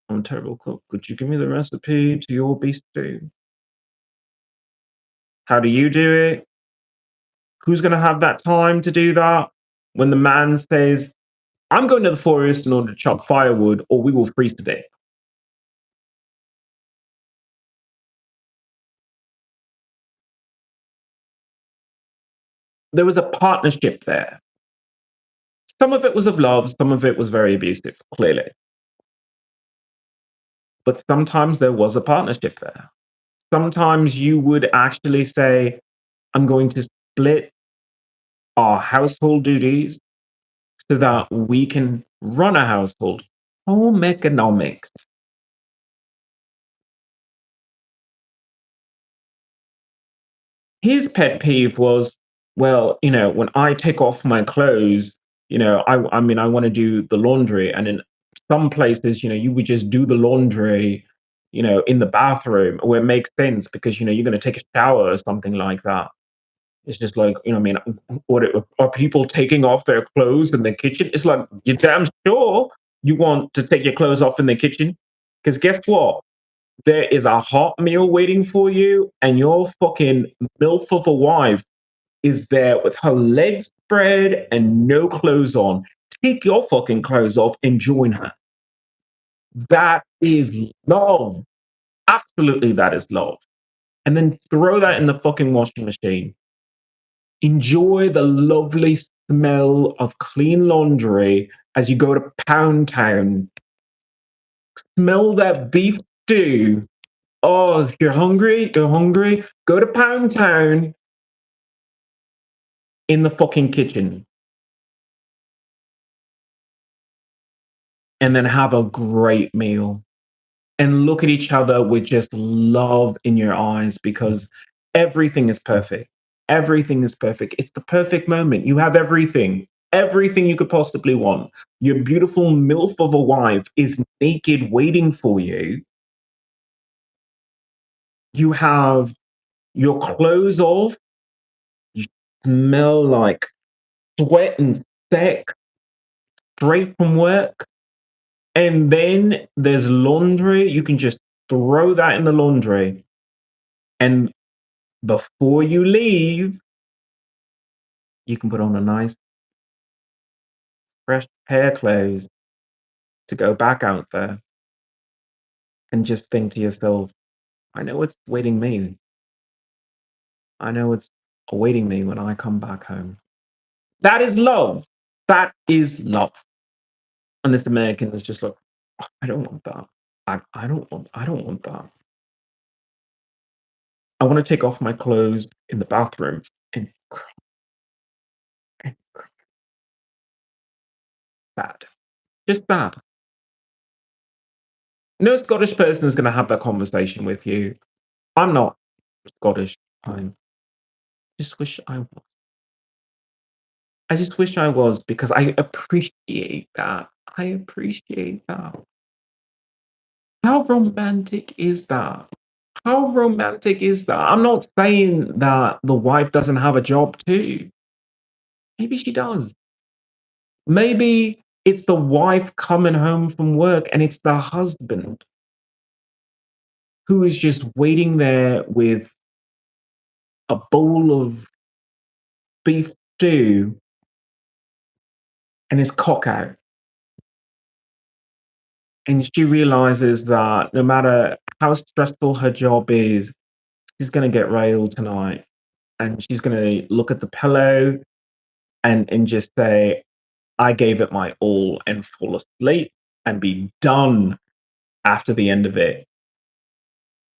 a terrible cook. Could you give me the recipe to your beef stew? How do you do it? Who's going to have that time to do that when the man says, I'm going to the forest in order to chop firewood or we will freeze to death? There was a partnership there. Some of it was of love, some of it was very abusive, clearly. But sometimes there was a partnership there. Sometimes you would actually say, I'm going to split our household duties so that we can run a household. Home economics. His pet peeve was, well, when I take off my clothes, I mean, I want to do the laundry. And in some places, you would just do the laundry, in the bathroom where it makes sense because, you're going to take a shower or something like that. It's just like, I mean, what are people taking off their clothes in the kitchen? It's like, you're damn sure you want to take your clothes off in the kitchen. Because guess what? There is a hot meal waiting for you, and your fucking MILF of a wife is there with her legs spread and no clothes on. Take your fucking clothes off and join her. That is love. Absolutely, that is love. And then throw that in the fucking washing machine. Enjoy the lovely smell of clean laundry as you go to Pound Town. Smell that beef stew. Oh, you're hungry? You're hungry? Go to Pound Town in the fucking kitchen and then have a great meal and look at each other with just love in your eyes because everything is perfect. Everything is perfect. It's the perfect moment. You have everything you could possibly want. Your beautiful MILF of a wife is naked waiting for you. You have your clothes off. You smell like sweat and sex straight from work. And then there's laundry. You can just throw that in the laundry. And before you leave, you can put on a nice, fresh pair of clothes to go back out there and just think to yourself, I know it's waiting me. I know it's awaiting me when I come back home. That is love. That is love. And this American is just like, "Oh, I don't want that. I don't want that. I want to take off my clothes in the bathroom and cry and cry." Bad. Just bad. No Scottish person is going to have that conversation with you. I'm not Scottish. I just wish I was. I just wish I was because I appreciate that. I appreciate that. How romantic is that? How romantic is that? I'm not saying that the wife doesn't have a job too. Maybe she does. Maybe it's the wife coming home from work and it's the husband who is just waiting there with a bowl of beef stew and his cock out. And she realizes that no matter how stressful her job is, she's going to get railed tonight. And she's going to look at the pillow and just say, I gave it my all and fall asleep and be done after the end of it.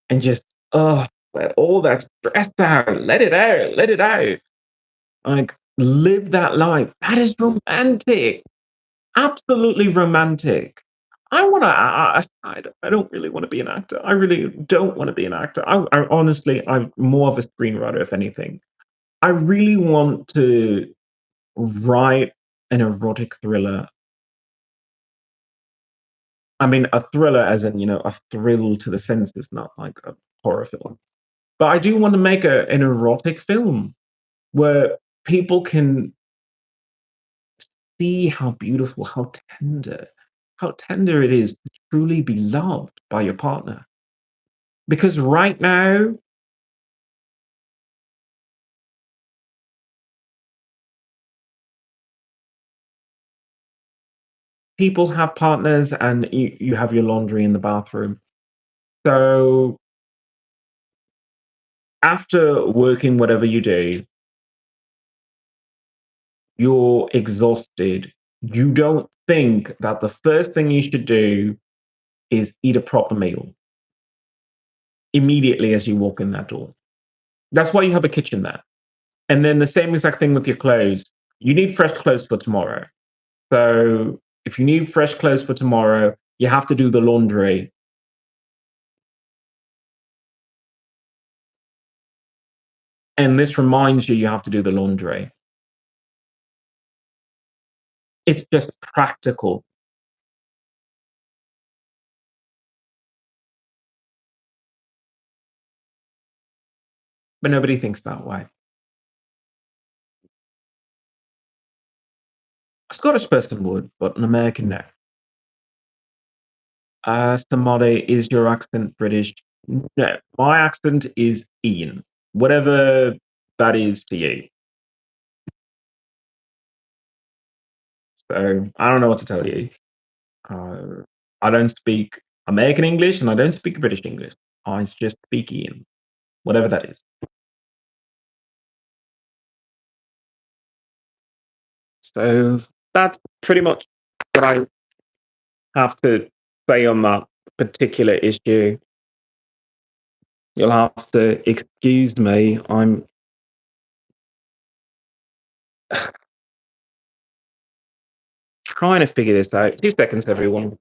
And just, let all that stress out, let it out, let it out. Like, live that life. That is romantic. Absolutely romantic. I don't really want to be an actor. I really don't want to be an actor. I honestly, I'm more of a screenwriter, if anything. I really want to write an erotic thriller. I mean, a thriller as in, a thrill to the senses, not like a horror film. But I do want to make an erotic film where people can see how tender it is to truly be loved by your partner. Because right now, people have partners and you have your laundry in the bathroom. So after working whatever you do, you're exhausted. You don't think that the first thing you should do is eat a proper meal immediately as you walk in that door. That's why you have a kitchen there. And then the same exact thing with your clothes. You need fresh clothes for tomorrow. So if you need fresh clothes for tomorrow, you have to do the laundry. And this reminds you you have to do the laundry. It's just practical, but nobody thinks that way. A Scottish person would, but an American, no. Somebody, is your accent British? No, my accent is Ian, whatever that is to you. So I don't know what to tell you. Uh, I don't speak American English and I don't speak British English. I just speak Ian, whatever that is. So that's pretty much what I have to say on that particular issue. You'll have to excuse me. I'm trying to figure this out. 2 seconds, everyone.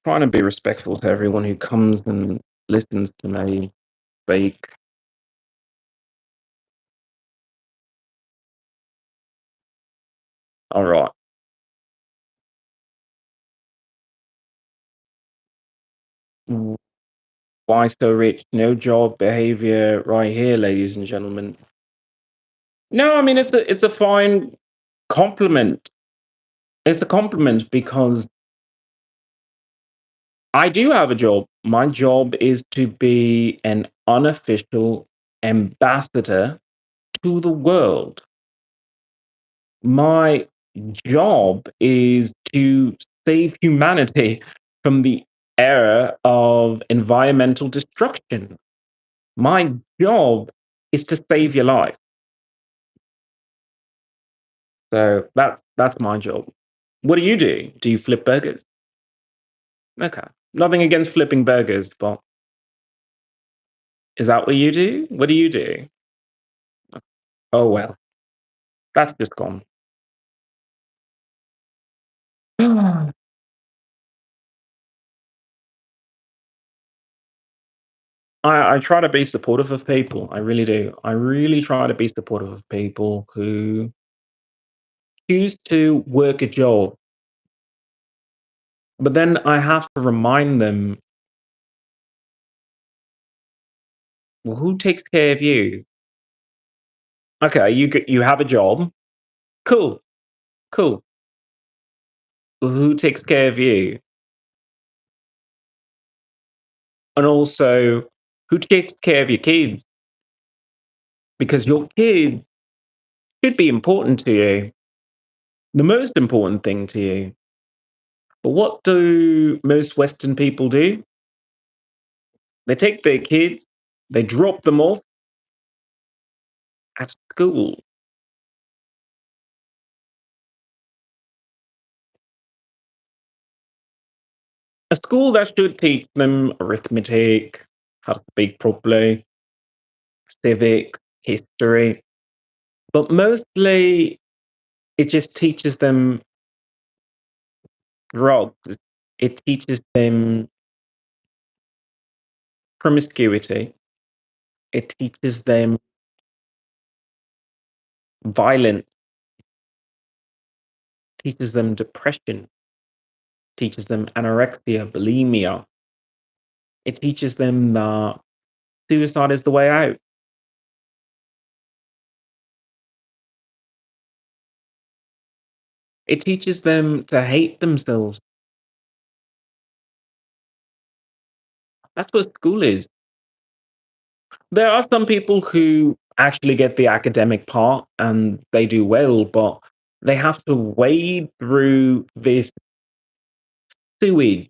Trying to be respectful to everyone who comes and listens to me speak. All right. W- Why so rich? No job, behavior, right here, ladies and gentlemen. No, I mean it's a fine compliment. It's a compliment because I do have a job. My job is to be an unofficial ambassador to the world. My job is to save humanity from the era of environmental destruction. My job is to save your life. So that's my job. What do you do? Do you flip burgers? Okay. Nothing against flipping burgers, but is that what you do? What do you do? Oh well, that's just gone. I try to be supportive of people. I really do. I really try to be supportive of people who choose to work a job, but then I have to remind them, well, who takes care of you? Okay, you have a job. Cool, cool. Well, who takes care of you? And also, who takes care of your kids? Because your kids should be important to you, the most important thing to you. But what do most Western people do? They take their kids, they drop them off at school. A school that should teach them arithmetic, how to speak properly, civics, history. But mostly it just teaches them drugs. It teaches them promiscuity. It teaches them violence, teaches them depression, teaches them anorexia, bulimia. It teaches them that suicide is the way out. It teaches them to hate themselves. That's what school is. There are some people who actually get the academic part and they do well, but they have to wade through this sewage,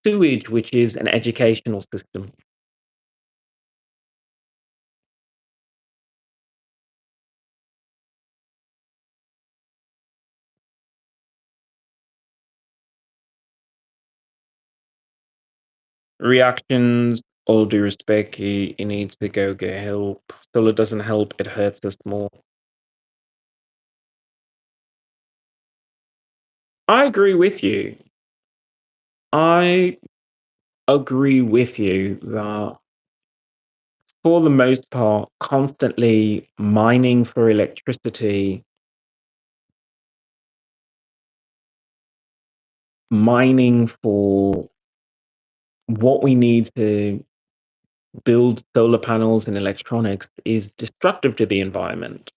sewage, which is an educational system. Reactions, all due respect, he needs to go get help. Still, it doesn't help, it hurts us more. I agree with you. I agree with you that for the most part, constantly mining for electricity, mining for what we need to build solar panels and electronics is destructive to the environment.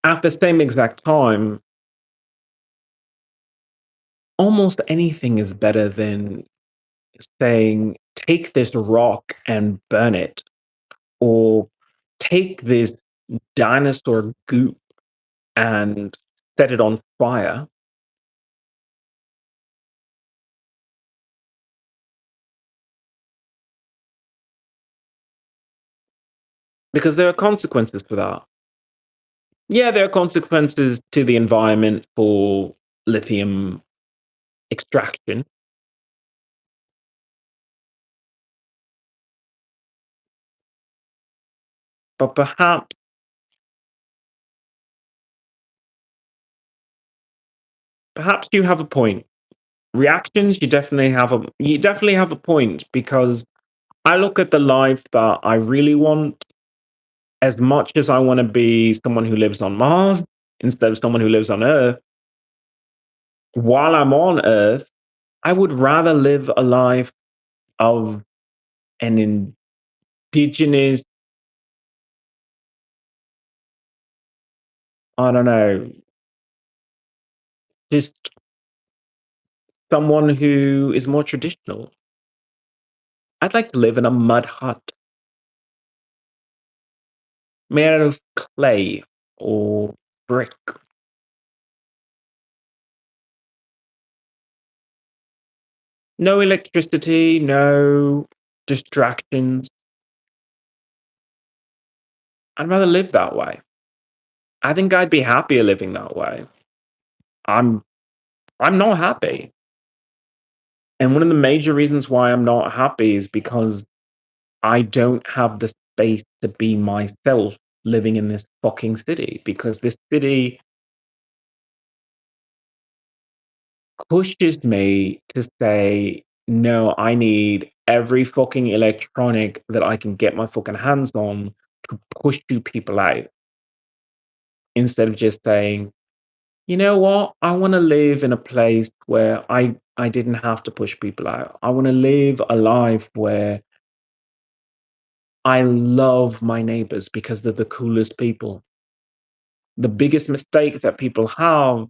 At the same exact time, almost anything is better than saying, take this rock and burn it, or take this dinosaur goop and set it on fire, because there are consequences for that. Yeah, there are consequences to the environment for lithium extraction, but perhaps you have a point. Reactions, you definitely have a point because I look at the life that I really want as much as I want to be someone who lives on Mars instead of someone who lives on Earth. While I'm on Earth, I would rather live a life of an indigenous, I don't know, just someone who is more traditional. I'd like to live in a mud hut made out of clay or brick. No electricity, no distractions. I'd rather live that way. I think I'd be happier living that way. I'm I'm not happy. And one of the major reasons why I'm not happy is because I don't have the space to be myself living in this fucking city because this city pushes me to say, no, I need every fucking electronic that I can get my fucking hands on to push you people out instead of just saying, you know what? I want to live in a place where I didn't have to push people out. I want to live a life where I love my neighbors because they're the coolest people. The biggest mistake that people have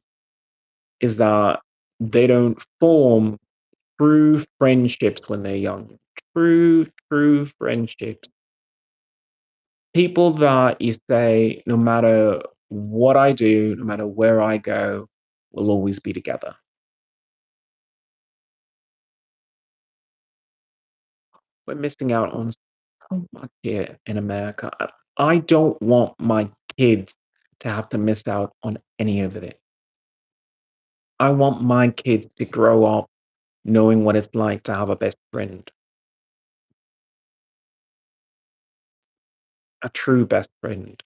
is that they don't form true friendships when they're young. True friendships. People that you say, no matter what I do, no matter where I go, we'll always be together. We're missing out on so much here in America. I don't want my kids to have to miss out on any of it. I want my kids to grow up knowing what it's like to have a best friend, a true best friend.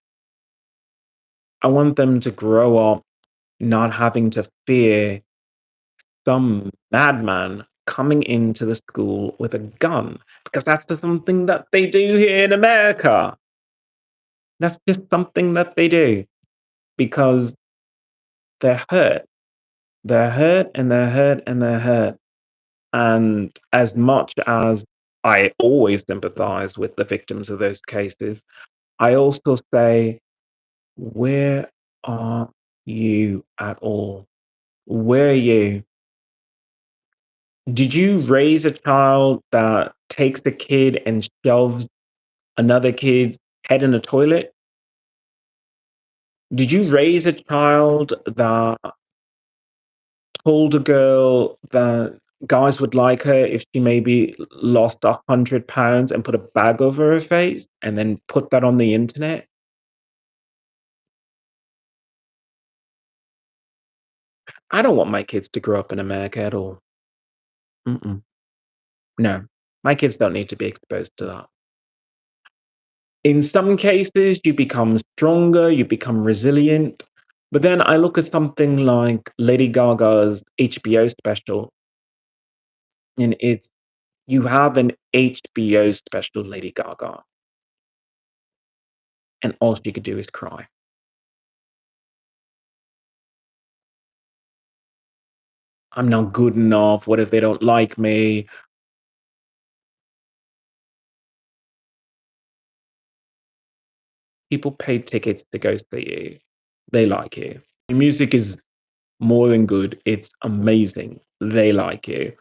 I want them to grow up not having to fear some madman coming into the school with a gun, because that's the something that they do here in America. That's just something that they do because they're hurt. They're hurt and they're hurt and they're hurt. And as much as I always sympathize with the victims of those cases, I also say, where are you at all? Where are you? Did you raise a child that takes a kid and shoves another kid's head in a toilet? Did you raise a child that told a girl that guys would like her if she maybe lost 100 pounds and put a bag over her face and then put that on the internet? I don't want my kids to grow up in America at all. Mm-mm. No, my kids don't need to be exposed to that. In some cases, you become stronger, you become resilient. But then I look at something like Lady Gaga's HBO special, and it's you have an HBO special, Lady Gaga, and all she could do is cry. I'm not good enough. What if they don't like me? People pay tickets to go see you. They like you. Your music is more than good. It's amazing. They like you.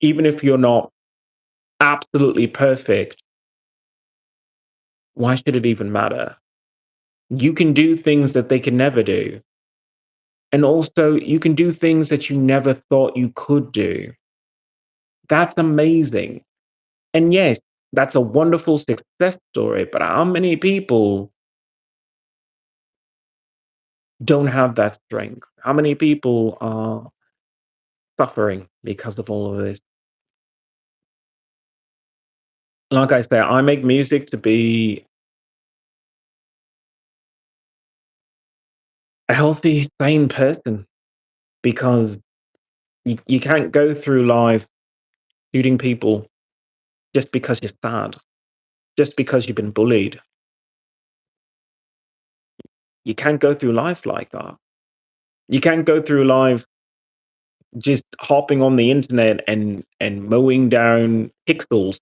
Even if you're not absolutely perfect, why should it even matter? You can do things that they can never do. And also, you can do things that you never thought you could do. That's amazing. And yes, that's a wonderful success story. But how many people don't have that strength? How many people are suffering because of all of this? Like I say, I make music to be a healthy, sane person because you can't go through life shooting people just because you're sad, just because you've been bullied. You can't go through life like that. You can't go through life just hopping on the internet and mowing down pixels.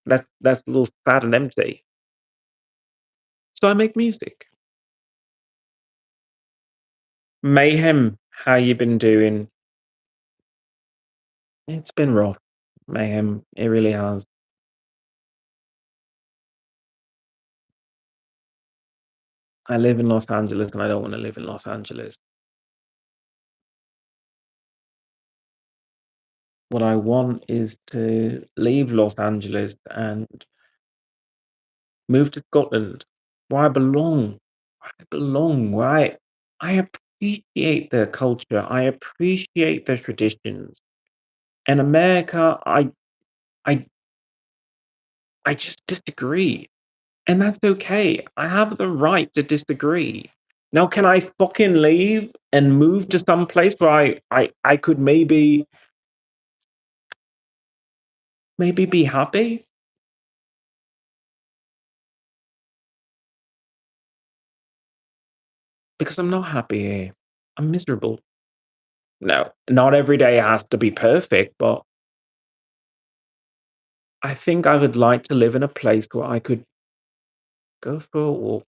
That's a little sad and empty. So I make music. Mayhem, how you been doing? It's been rough. Mayhem, it really has. I live in Los Angeles and I don't want to live in Los Angeles. What I want is to leave Los Angeles and move to Scotland, where I belong. Where I belong. I appreciate their culture. I appreciate their traditions. And America, I I just disagree. And that's okay. I have the right to disagree. Now, can I fucking leave and move to some place where I could maybe be happy? Because I'm not happy here. I'm miserable. No, not every day has to be perfect, but I think I would like to live in a place where I could go for a walk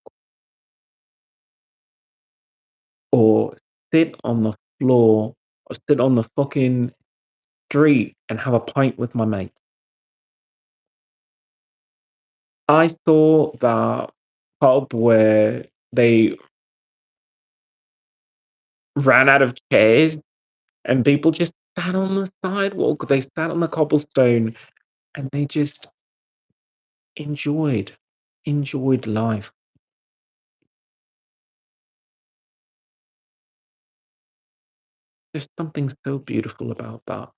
or sit on the floor or sit on the fucking street and have a pint with my mates. I saw that pub where they ran out of chairs and people just sat on the sidewalk. They sat on the cobblestone and they just enjoyed, enjoyed life. There's something so beautiful about that.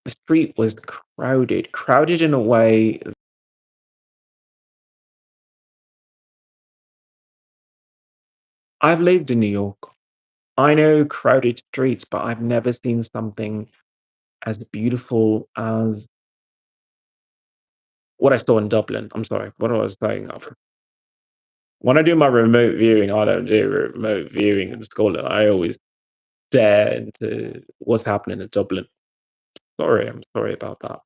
The street was crowded, crowded in a way. I've lived in New York. I know crowded streets, but I've never seen something as beautiful as what I saw in Dublin. I'm sorry, what I was saying. When I do my remote viewing, I don't do remote viewing in Scotland. I always stare into what's happening in Dublin. Sorry, I'm sorry about that.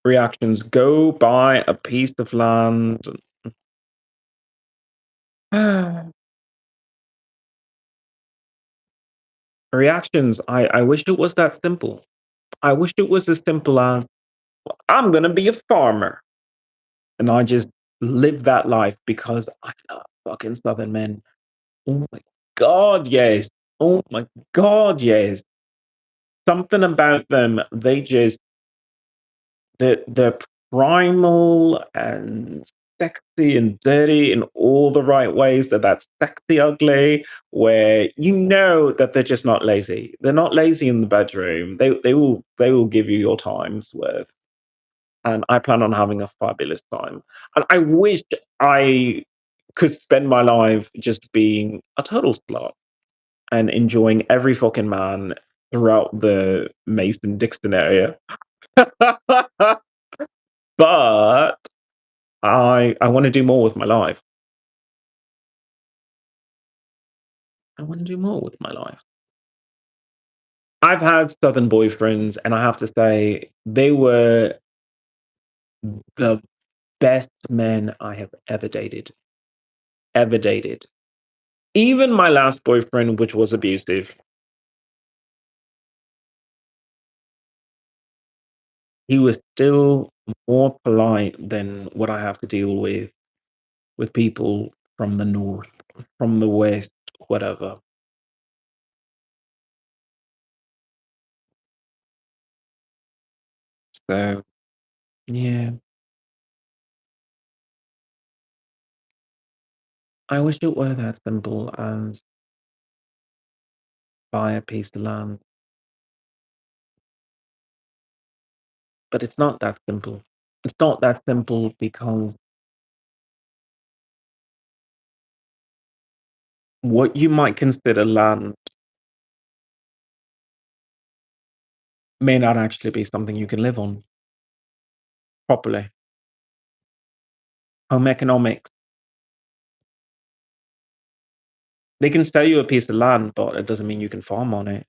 Reactions: go buy a piece of land. Reactions: I wish it was that simple. I wish it was as simple as I'm gonna be a farmer, and I just live that life because I love fucking Southern men. Oh my god, yes. Oh my god, yes. Something about them, they're primal and sexy and dirty in all the right ways, that's sexy ugly, where you know that they're just not lazy. They're not lazy in the bedroom. They will give you your time's worth. And I plan on having a fabulous time. And I wish I could spend my life just being a total slut and enjoying every fucking man throughout the Mason-Dixon area. But I wanna do more with my life. I wanna do more with my life. I've had Southern boyfriends, and I have to say they were the best men I have ever dated. Ever dated. Even my last boyfriend, which was abusive, he was still more polite than what I have to deal with people from the North, from the West, whatever. So, yeah, I wish it were that simple as buy a piece of land, but it's not that simple. It's not that simple because what you might consider land may not actually be something you can live on properly. Home economics, they can sell you a piece of land, but it doesn't mean you can farm on it.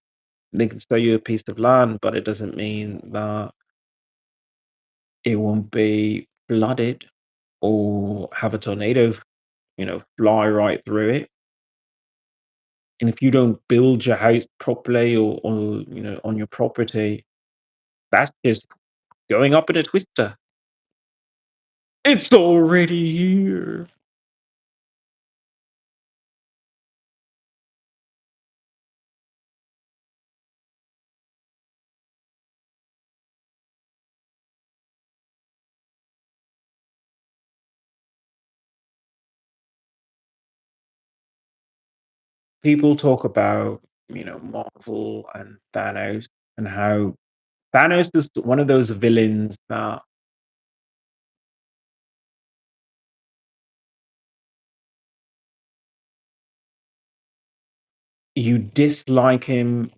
They can sell you a piece of land, but it doesn't mean that it won't be flooded or have a tornado, fly right through it. And if you don't build your house properly or on your property, that's just going up in a twister. It's already here. People talk about, Marvel and Thanos and how Thanos is one of those villains that you dislike him,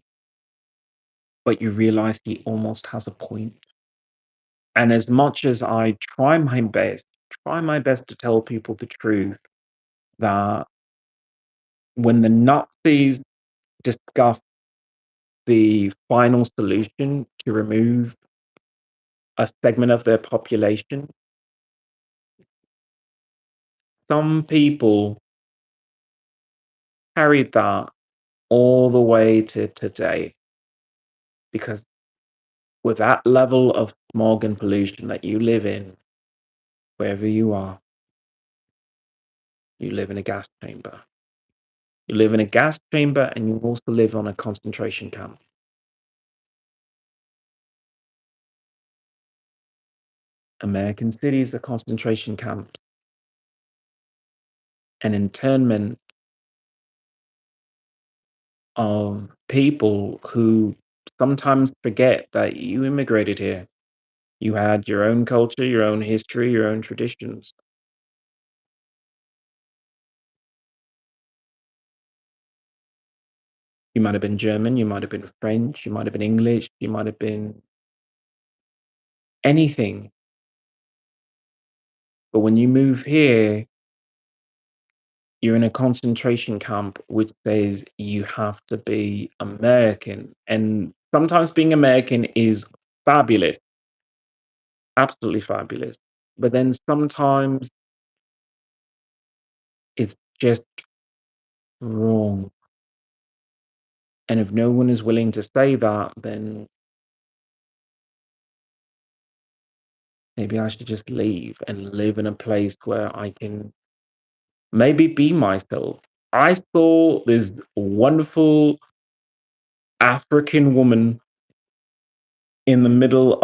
but you realize he almost has a point. And as much as I try my best to tell people the truth that when the Nazis discussed the final solution to remove a segment of their population, some people carried that all the way to today because with that level of smog and pollution that you live in, wherever you are, you live in a gas chamber. You live in a gas chamber and you also live on a concentration camp. American cities are concentration camps and internment. of people who sometimes forget that you immigrated here. You had your own culture, your own history, your own traditions. You might have been German, you might have been French, you might have been English, you might have been anything. But when you move here, you're in a concentration camp which says you have to be American. And sometimes being American is fabulous, absolutely fabulous. But then sometimes it's just wrong. And if no one is willing to say that, then maybe I should just leave and live in a place where I can maybe be myself. I saw this wonderful African woman in the middle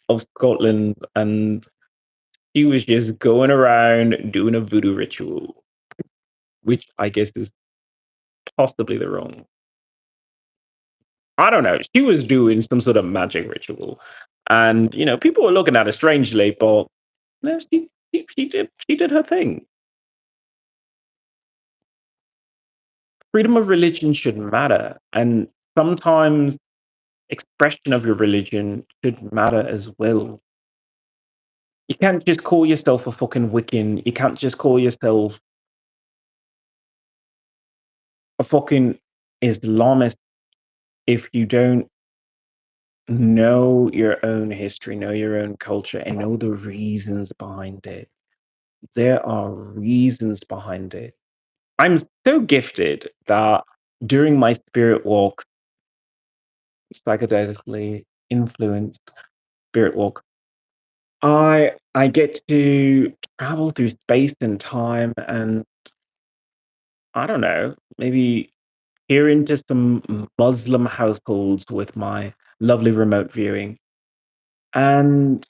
of Scotland, and she was just going around doing a voodoo ritual, which I guess is possibly the wrong. I don't know. She was doing some sort of magic ritual, and people were looking at her strangely, but no, she did her thing. Freedom of religion should matter, and sometimes expression of your religion should matter as well. You can't just call yourself a fucking Wiccan. You can't just call yourself a fucking Islamist if you don't know your own history, know your own culture, and know the reasons behind it. There are reasons behind it. I'm so gifted that during my spirit walks, psychedelically influenced spirit walk, I get to travel through space and time and I don't know, maybe peer into some Muslim households with my lovely remote viewing. And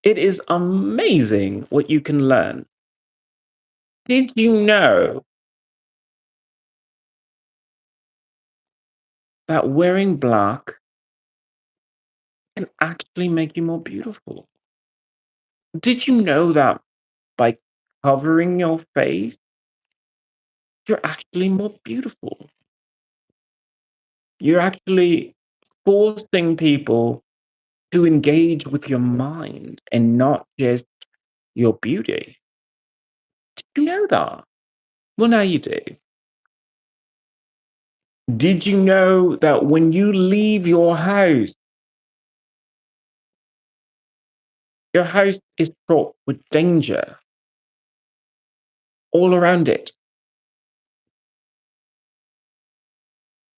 it is amazing what you can learn. Did you know that wearing black can actually make you more beautiful? Did you know that by covering your face, you're actually more beautiful? You're actually forcing people to engage with your mind and not just your beauty. Did you know that? Well, now you do. Did you know that when you leave your house is fraught with danger all around it?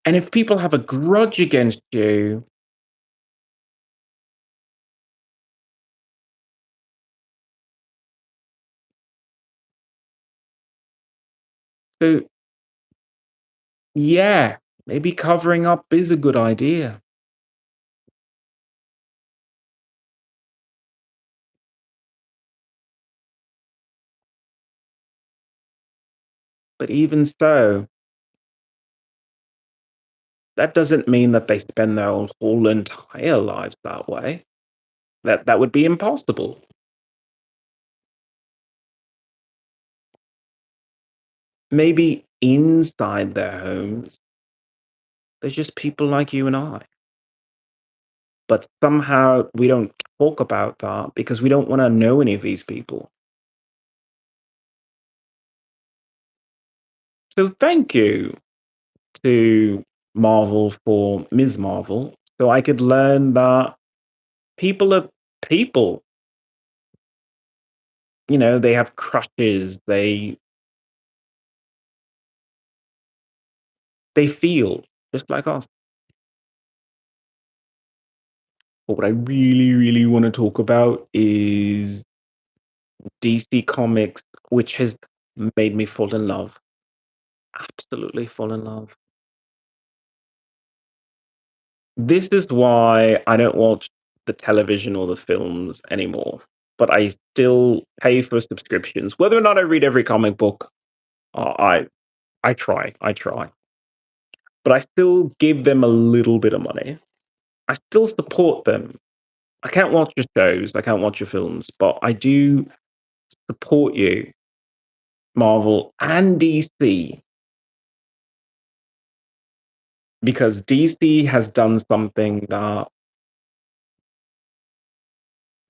And if people have a grudge against you, so yeah, maybe covering up is a good idea. But even so, that doesn't mean that they spend their whole entire lives that way. That would be impossible. Maybe inside their homes, there's just people like you and I. But somehow we don't talk about that because we don't want to know any of these people. So thank you to Marvel for Ms. Marvel. So I could learn that people are people. They have crushes. They feel just like us. But what I really, really want to talk about is DC Comics, which has made me fall in love. Absolutely fall in love. This is why I don't watch the television or the films anymore, but I still pay for subscriptions. Whether or not I read every comic book, I try. I try. but I still give them a little bit of money. I still support them. I can't watch your shows, I can't watch your films, but I do support you, Marvel and DC, because DC has done something that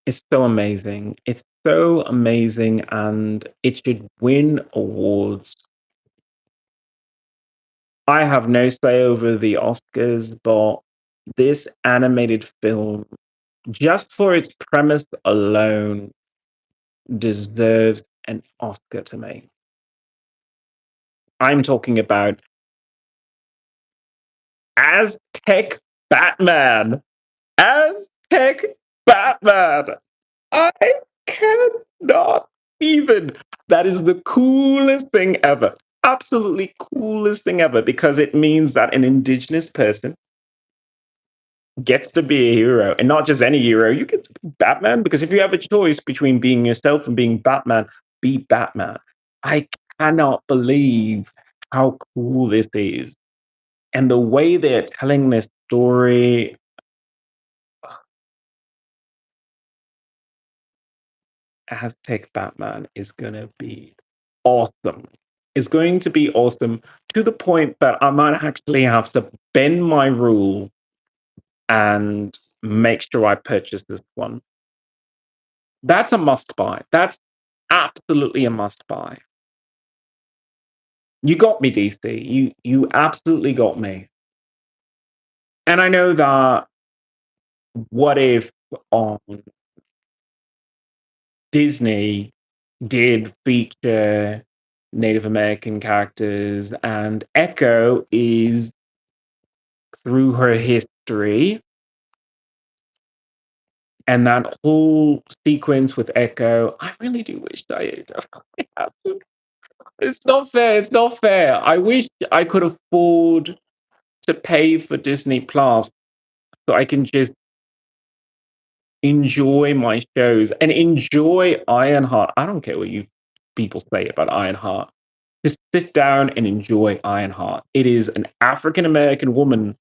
is so amazing. It's so amazing and it should win awards. I have no say over the Oscars, but this animated film, just for its premise alone, deserves an Oscar to me. I'm talking about Aztec Batman. Aztec Batman. I cannot even. That is the coolest thing ever. Absolutely coolest thing ever because it means that an indigenous person gets to be a hero and not just any hero. You get to be Batman because if you have a choice between being yourself and being Batman, be Batman. I cannot believe how cool this is. And the way they're telling this story, Aztec Batman is going to be awesome. It's going to be awesome to the point that I might actually have to bend my rule and make sure I purchase this one. That's a must buy. That's absolutely a must buy. You got me, DC. You absolutely got me. And I know that what if on Disney did feature Native American characters, and Echo is through her history, and that whole sequence with Echo, I really do wish I had to. It's not fair. It's not fair. I wish I could afford to pay for Disney Plus so I can just enjoy my shows and enjoy Ironheart. I don't care what you people say about Ironheart. Just sit down and enjoy Ironheart. It is an African American woman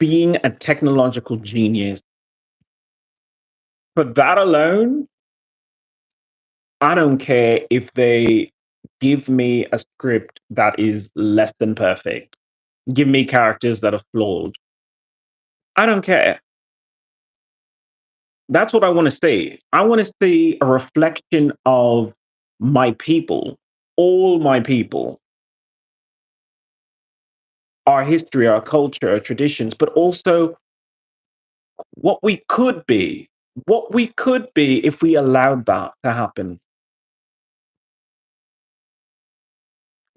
being a technological genius. For that alone, I don't care if they give me a script that is less than perfect. Give me characters that are flawed. I don't care. That's what I want to see. I want to see a reflection of my people, all my people, our history, our culture, our traditions, but also what we could be, what we could be if we allowed that to happen.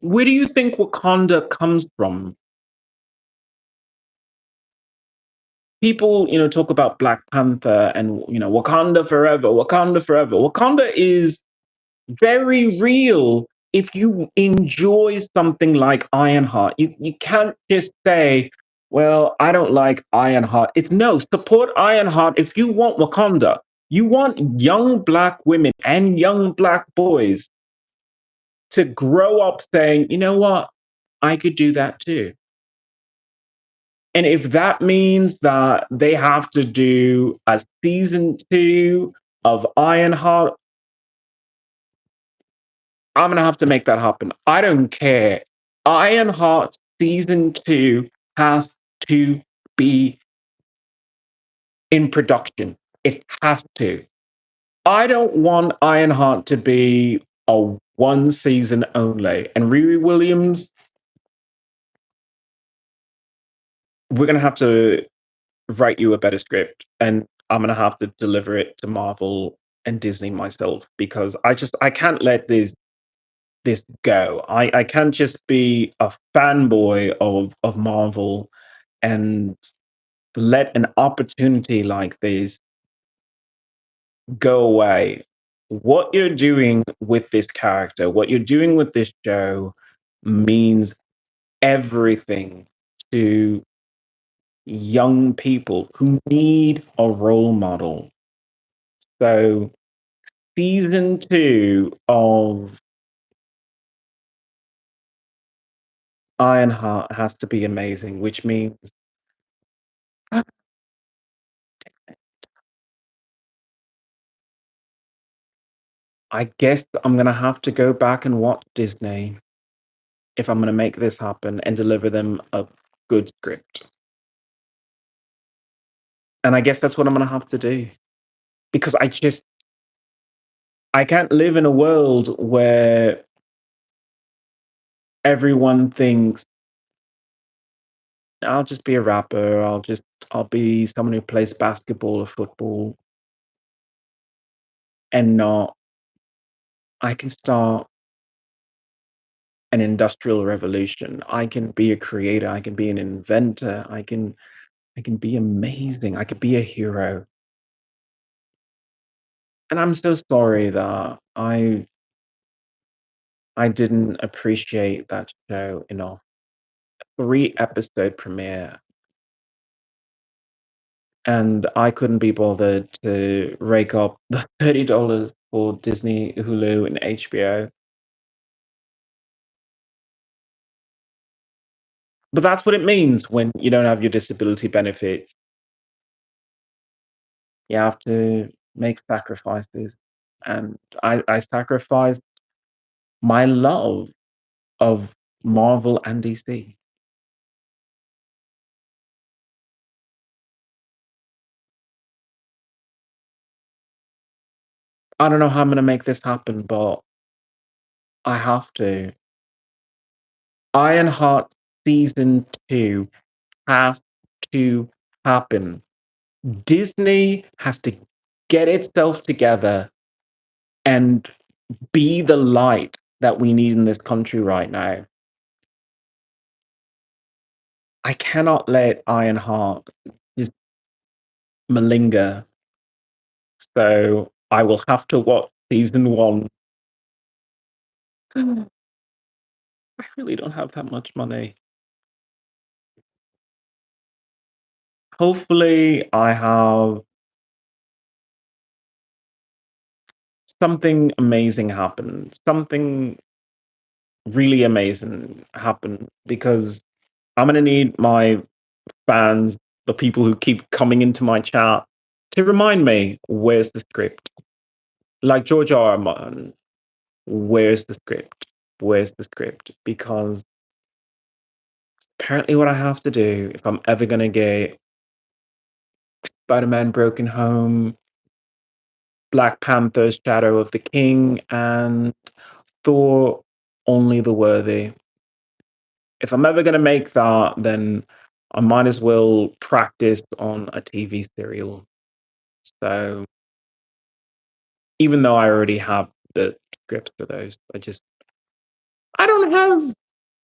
Where do you think Wakanda comes from? People, talk about Black Panther and, Wakanda forever, Wakanda forever. Wakanda is very real if you enjoy something like Ironheart. You can't just say, well, I don't like Ironheart. It's no, support Ironheart if you want Wakanda. You want young Black women and young Black boys to grow up saying, you know what? I could do that too. And if that means that they have to do a season 2 of Ironheart, I'm gonna have to make that happen. I don't care. Ironheart season 2 has to be in production. It has to. I don't want Ironheart to be a one season only. And Riri Williams, we're gonna have to write you a better script, and I'm gonna have to deliver it to Marvel and Disney myself because I can't let this go. I can't just be a fanboy of Marvel and let an opportunity like this go away. What you're doing with this character, what you're doing with this show means everything to young people who need a role model. So, season 2 of Ironheart has to be amazing, which means I guess I'm gonna have to go back and watch Disney if I'm gonna make this happen and deliver them a good script. And I guess that's what I'm gonna have to do because I can't live in a world where everyone thinks I'll just be a rapper, I'll be someone who plays basketball or football and not I can start an industrial revolution. I can be a creator, I can be an inventor, I can be amazing, I could be a hero. And I'm so sorry that I didn't appreciate that show enough. 3-episode premiere, and I couldn't be bothered to rake up the $30 for Disney, Hulu, and HBO. But that's what it means when you don't have your disability benefits. You have to make sacrifices, and I sacrificed my love of Marvel and DC. I don't know how I'm gonna make this happen, but I have to. Ironheart season 2 has to happen. Disney has to get itself together and be the light that we need in this country right now. I cannot let Ironheart just malinger, so I will have to watch season 1. I really don't have that much money. Hopefully, I have something amazing happen, something really amazing happen, because I'm gonna need my fans, the people who keep coming into my chat, to remind me, where's the script? Like George R. R. Martin, where's the script? Where's the script? Because apparently what I have to do if I'm ever gonna get Spider-Man Broken Home, Black Panther's Shadow of the King, and Thor Only the Worthy. If I'm ever gonna make that, then I might as well practice on a TV serial. So even though I already have the script for those, I don't have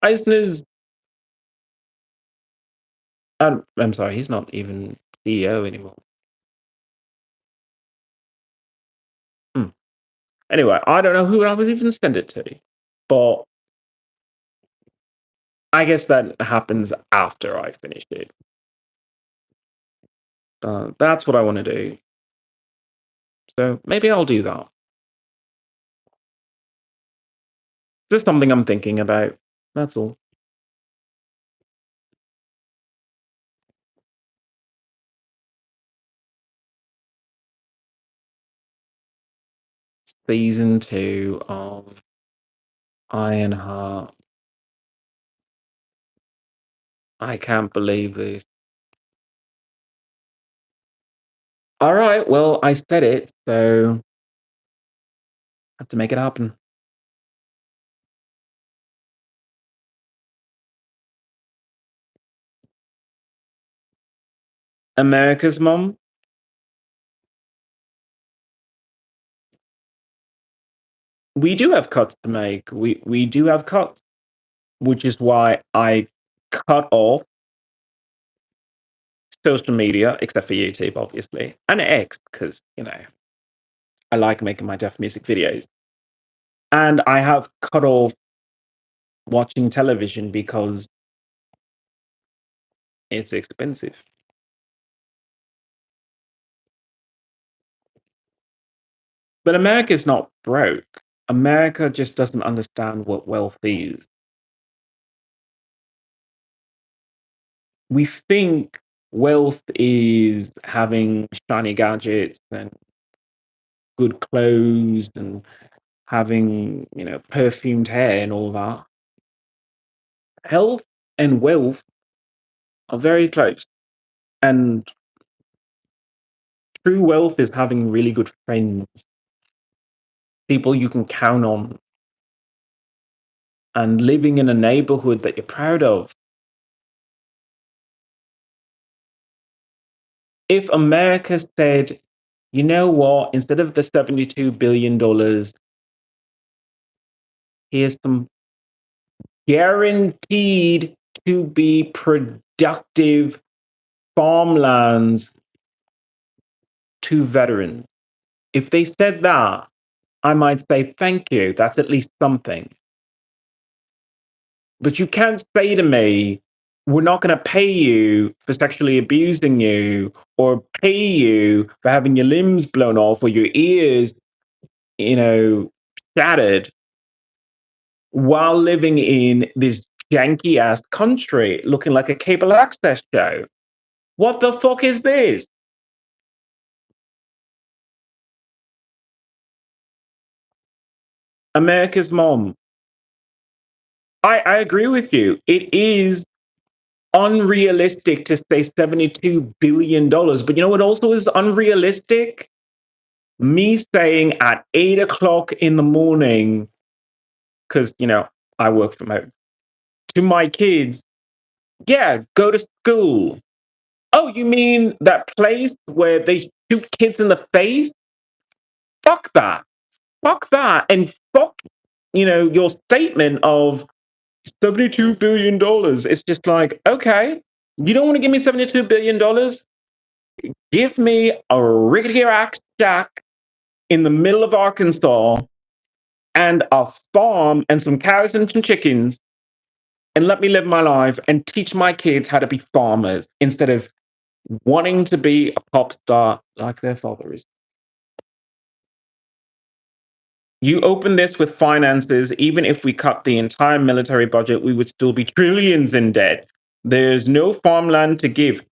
Eisner's. I'm sorry, he's not even CEO anymore. Hmm. Anyway, I don't know who I was even send it to, but I guess that happens after I finish it. That's what I want to do. So maybe I'll do that. Just something I'm thinking about. That's all. Season 2 of Ironheart. I can't believe this. All right, well, I said it, so I have to make it happen. America's Mom. We do have cuts to make. We do have cuts, which is why I cut off social media, except for YouTube, obviously, and X, because I like making my deaf music videos. And I have cut off watching television because it's expensive. But America's not broke. America just doesn't understand what wealth is. we think wealth is having shiny gadgets and good clothes and having, perfumed hair and all that. Health and wealth are very close. And true wealth is having really good friends, people you can count on, and living in a neighborhood that you're proud of. If America said, you know what, instead of the $72 billion, here's some guaranteed to be productive farmlands to veterans. If they said that, I might say, thank you. That's at least something. But you can't say to me, we're not going to pay you for sexually abusing you or pay you for having your limbs blown off or your ears, shattered while living in this janky ass country looking like a cable access show. What the fuck is this? America's mom. I agree with you. It is unrealistic to say $72 billion. But you know what also is unrealistic? Me saying at 8 o'clock in the morning, because, I work from home, to my kids, yeah, go to school. Oh, you mean that place where they shoot kids in the face? Fuck that. Fuck that. And fuck, your statement of $72 billion. It's just like, okay, you don't want to give me $72 billion? Give me a rickety ass shack in the middle of Arkansas and a farm and some cows and some chickens, and let me live my life and teach my kids how to be farmers instead of wanting to be a pop star like their father is. You open this with finances, even if we cut the entire military budget, we would still be trillions in debt. There's no farmland to give.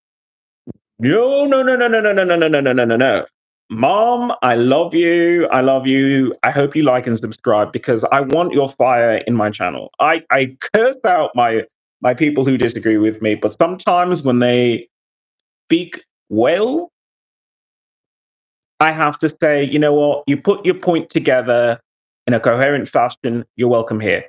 No, no, no, no, no, no, no, no, no, no, no, no, no, no. Mom, I love you. I love you. I hope you like and subscribe because I want your fire in my channel. I curse out my people who disagree with me, but sometimes when they speak well, I have to say, you know what? You put your point together in a coherent fashion. You're welcome here.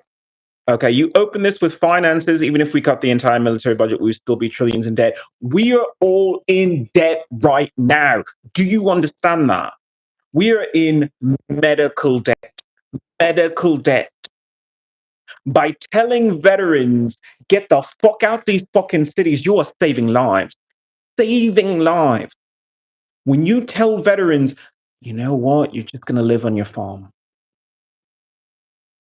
Okay, you open this with finances, even if we cut the entire military budget, we would still be trillions in debt. We are all in debt right now. Do you understand that? We are in medical debt. Medical debt. By telling veterans, get the fuck out these fucking cities, you are saving lives. Saving lives. When you tell veterans, you know what, you're just going to live on your farm.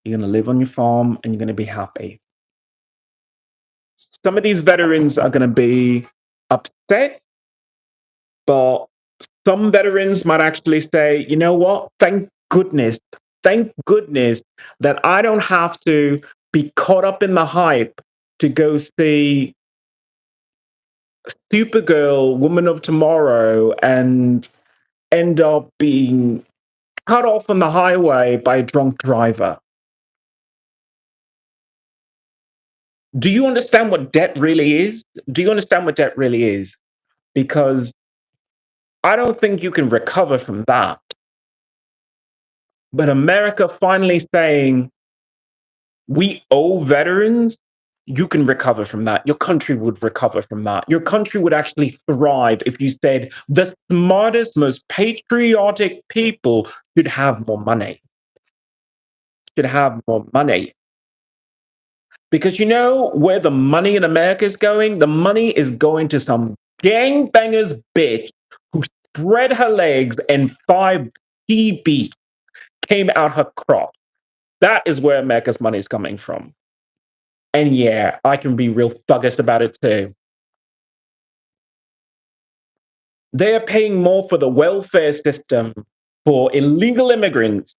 You're going to live on your farm and you're going to be happy. Some of these veterans are going to be upset, but some veterans might actually say, you know what? Thank goodness that I don't have to be caught up in the hype to go see Supergirl, Woman of Tomorrow, and end up being cut off on the highway by a drunk driver. Do you understand what debt really is? Do you understand what debt really is? Because I don't think you can recover from that. But America finally saying, we owe veterans, you can recover from that. Your country would recover from that. Your country would actually thrive if you said the smartest, most patriotic people should have more money. Should have more money. Because you know where the money in America is going? The money is going to some gangbangers bitch who spread her legs and 5 GB came out her crotch. That is where America's money is coming from. And yeah, I can be real thuggish about it too. They are paying more for the welfare system for illegal immigrants.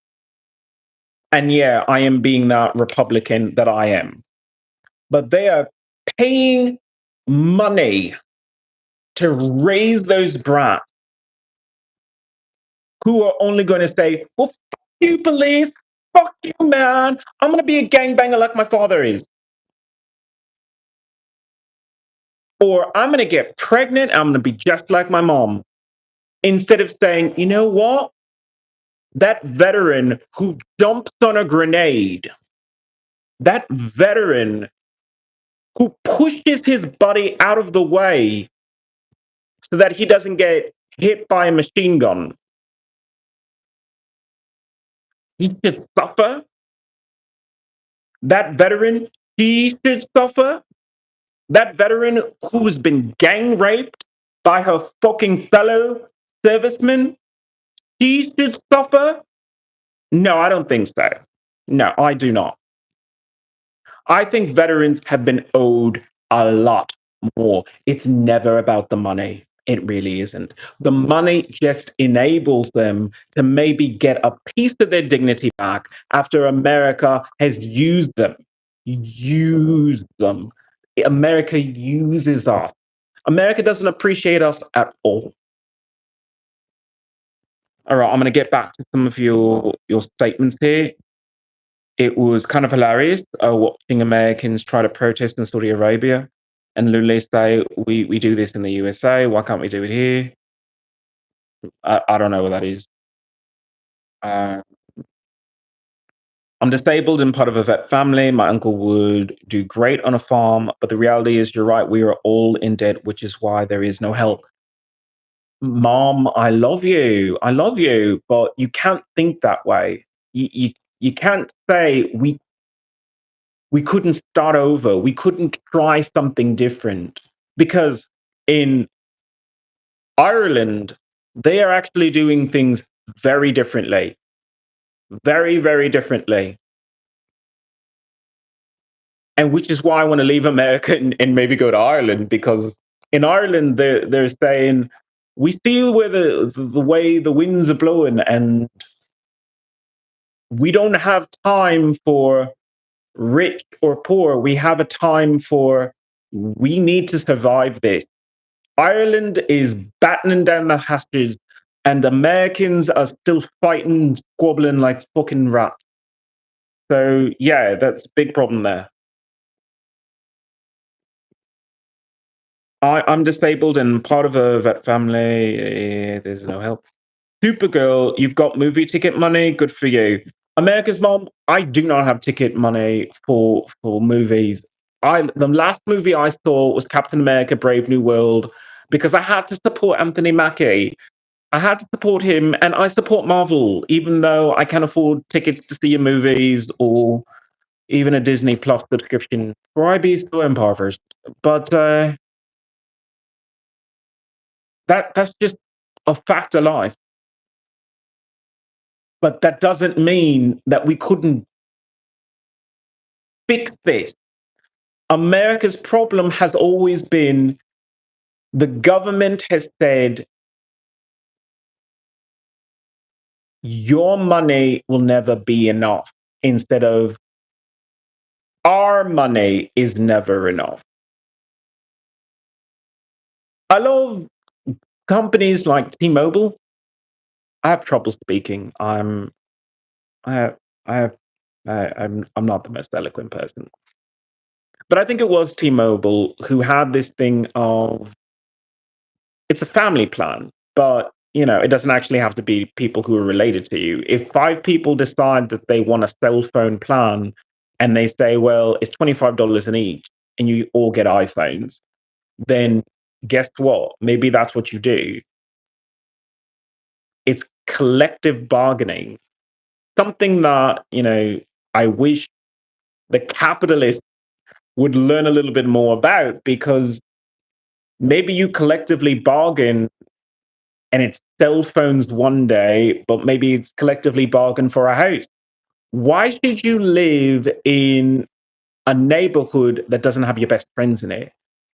And yeah, I am being that Republican that I am. But they are paying money to raise those brats who are only going to say, well, fuck you, police. Fuck you, man. I'm going to be a gangbanger like my father is. Or I'm going to get pregnant. I'm going to be just like my mom. Instead of saying, you know what? That veteran who jumps on a grenade, that veteran who pushes his body out of the way so that he doesn't get hit by a machine gun, he should suffer. That veteran, he should suffer. That veteran who's been gang raped by her fucking fellow servicemen, he should suffer. No, I don't think so. No, I do not. I think veterans have been owed a lot more. It's never about the money. It really isn't. The money just enables them to maybe get a piece of their dignity back after America has used them. Used them. America uses us. America doesn't appreciate us at all. All right, I'm going to get back to some of your statements here. It was kind of hilarious watching Americans try to protest in Saudi Arabia and literally say, we do this in the USA, why can't we do it here? I don't know what that is. Uh, I'm disabled and part of a vet family. My uncle would do great on a farm, but the reality is, you're right, we are all in debt, which is why there is no help. Mom, I love you. I love you, but you can't think that way. You can't say we couldn't start over. We couldn't try something different because in Ireland, they are actually doing things very differently, very, very differently. And which is why I want to leave America and maybe go to Ireland, because in Ireland, they're saying, we see where the way the winds are blowing, and we don't have time for rich or poor. We have a time for, we need to survive this. Ireland is battening down the hatches, and Americans are still fighting, squabbling like fucking rats. So yeah, that's a big problem there. I'm disabled and part of a vet family. There's no help. Supergirl, you've got movie ticket money. Good for you. America's Mom, I do not have ticket money for movies. The last movie I saw was Captain America: Brave New World because I had to support Anthony Mackie. I had to support him, and I support Marvel, even though I can't afford tickets to see your movies or even a Disney Plus subscription. For I be so impoverished. But that's just a fact of life. But that doesn't mean that we couldn't fix this. America's problem has always been the government has said, your money will never be enough, instead of our money is never enough. I love companies like T-Mobile. I have trouble speaking. I I have I'm not the most eloquent person. But I think it was T-Mobile who had this thing of, it's a family plan, but it doesn't actually have to be people who are related to you. If 5 people decide that they want a cell phone plan and they say, well, it's $25 in each and you all get iPhones, then guess what? Maybe that's what you do. It's collective bargaining. Something that, I wish the capitalists would learn a little bit more about, because maybe you collectively bargain and it's cell phones one day, but maybe it's collectively bargain for a house. Why should you live in a neighborhood that doesn't have your best friends in it?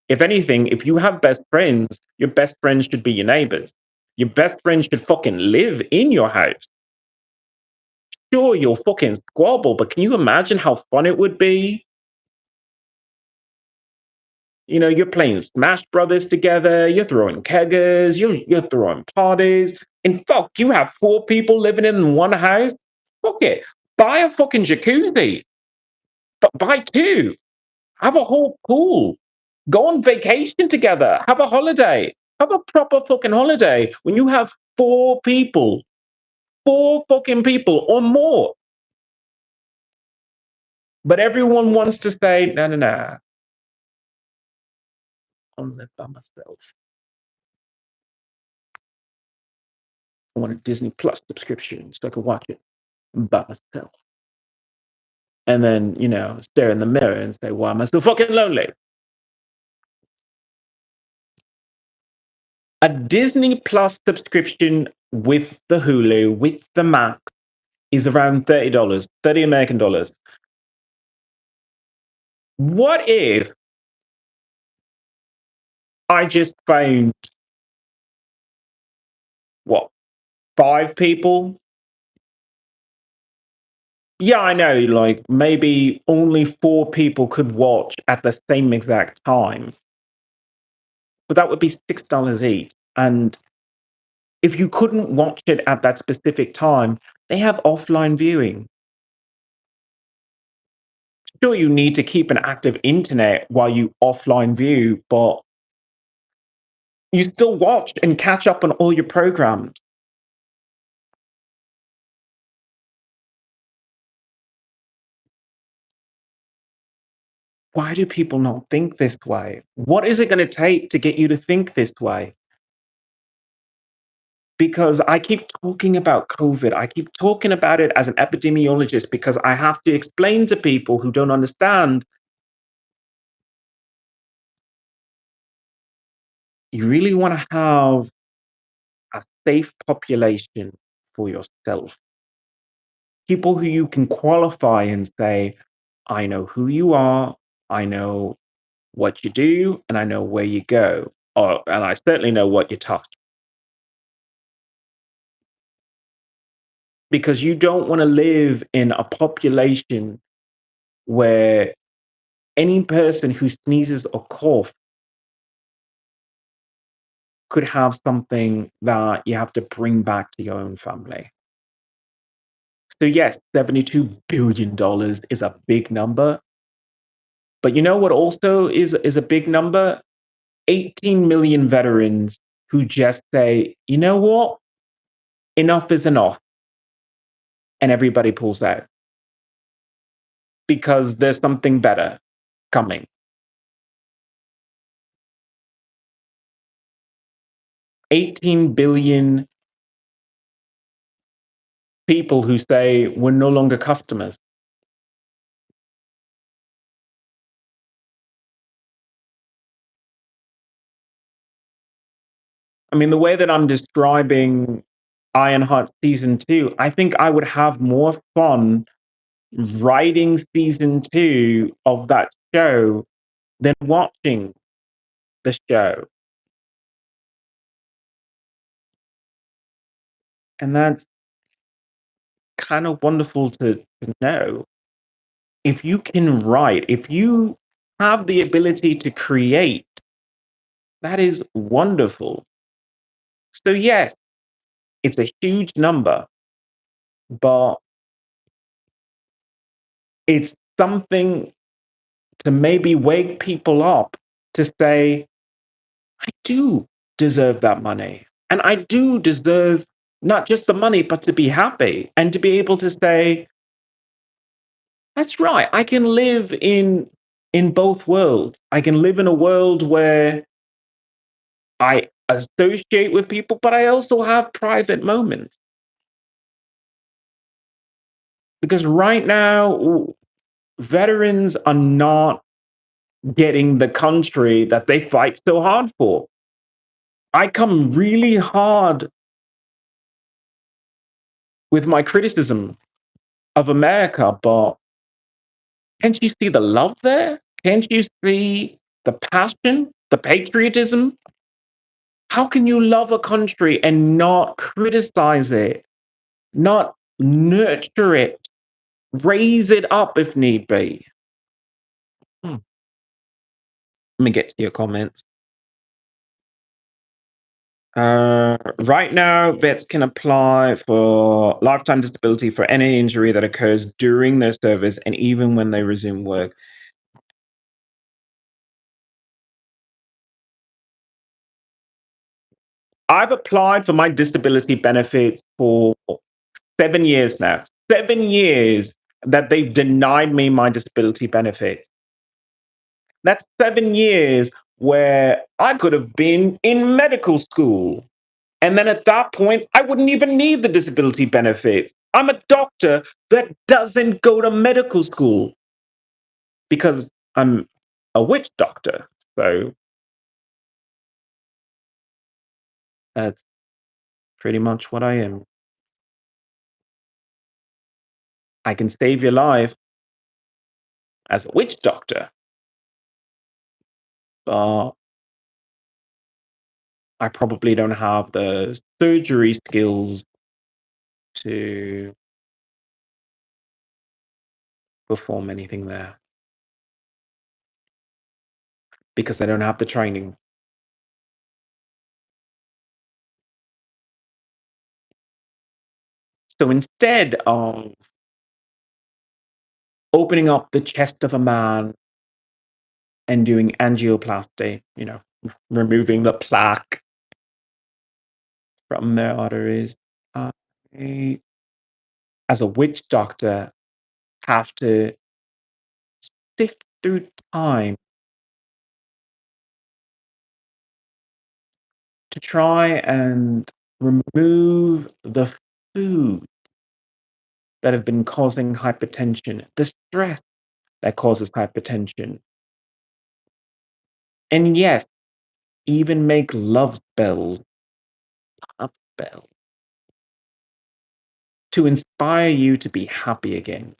If anything, if you have best friends, your best friends should be your neighbors. Your best friends should fucking live in your house. Sure, you'll fucking squabble, but can you imagine how fun it would be? You're playing Smash Brothers together, you're throwing keggers, you're throwing parties. And fuck, you have 4 people living in one house? Fuck it. Buy a fucking jacuzzi. But buy two. Have a whole pool. Go on vacation together. Have a holiday. Have a proper fucking holiday when you have 4 people. 4 fucking people or more. But everyone wants to say, no, no, no. I'll live by myself. I want a Disney Plus subscription so I can watch it by myself. And then, stare in the mirror and say, why am I so fucking lonely? A Disney Plus subscription with the Hulu, with the Max, is around $30, 30 American dollars. What if I just found, what, 5 people? Yeah, I know, like maybe only 4 people could watch at the same exact time. But that would be $6 each. And if you couldn't watch it at that specific time, they have offline viewing. Sure, you need to keep an active internet while you offline view, but you still watch and catch up on all your programs. Why do people not think this way? What is it going to take to get you to think this way? Because I keep talking about COVID. I keep talking about it as an epidemiologist because I have to explain to people who don't understand. You really want to have a safe population for yourself. People who you can qualify and say, I know who you are, I know what you do, and I know where you go. And I certainly know what you touch. Because you don't want to live in a population where any person who sneezes or coughs could have something that you have to bring back to your own family. So yes, $72 billion is a big number. But you know what also is a big number? 18 million veterans who just say, you know what? Enough is enough. And everybody pulls out because there's something better coming. 18 billion people who say we're no longer customers. I mean, the way that I'm describing Ironheart season 2, I think I would have more fun writing season 2 of that show than watching the show. And that's kind of wonderful to know. If you can write, if you have the ability to create, that is wonderful. So, yes, it's a huge number, but it's something to maybe wake people up to say, I do deserve that money. And I do deserve not just the money, but to be happy and to be able to say, that's right, I can live in both worlds. I can live in a world where I associate with people, but I also have private moments. Because right now, veterans are not getting the country that they fight so hard for. I come really hard with my criticism of America, but can't you see the love there? Can't you see the passion, the patriotism? How can you love a country and not criticize it, not nurture it, raise it up if need be? Hmm. Let me get to your comments. Right now, vets can apply for lifetime disability for any injury that occurs during their service and even when they resume work. I've applied for my disability benefits for 7 years now. 7 years that they've denied me my disability benefits. That's 7 years where I could have been in medical school. And then at that point, I wouldn't even need the disability benefits. I'm a doctor that doesn't go to medical school because I'm a witch doctor. So that's pretty much what I am. I can save your life as a witch doctor, but I probably don't have the surgery skills to perform anything there because I don't have the training. So instead of opening up the chest of a man and doing angioplasty, removing the plaque from their arteries, I, as a witch doctor, have to sift through time to try and remove the food that have been causing hypertension, the stress that causes hypertension. And yes, even make love spells to inspire you to be happy again.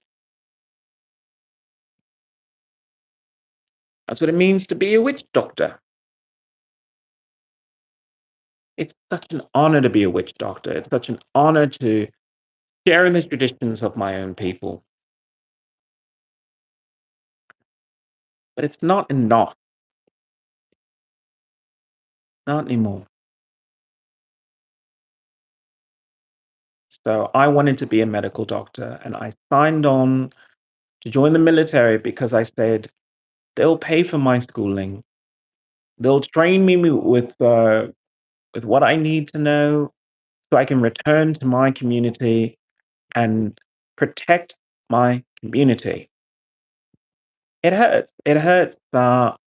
That's what it means to be a witch doctor. It's such an honor to be a witch doctor. It's such an honor to share in the traditions of my own people. But it's not enough. Not anymore. So I wanted to be a medical doctor and I signed on to join the military because I said, they'll pay for my schooling. They'll train me with what I need to know so I can return to my community and protect my community. It hurts. It hurts that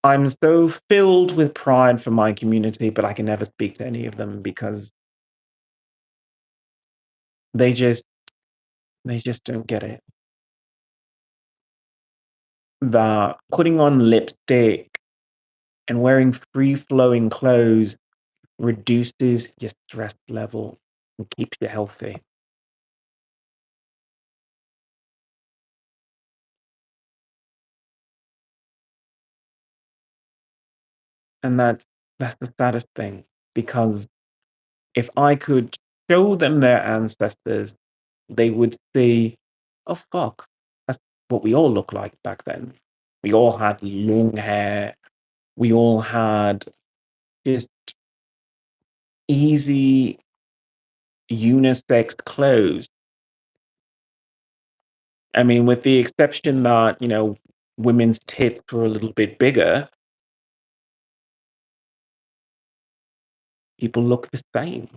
I'm so filled with pride for my community, but I can never speak to any of them because they just they just don't get it. That putting on lipstick and wearing free flowing clothes reduces your stress level and keeps you healthy. And that's the saddest thing because if I could show them their ancestors, they would see, oh fuck, that's what we all look like back then. We all had long hair. We all had just easy unisex clothes. I mean, with the exception that, women's tits were a little bit bigger, people look the same.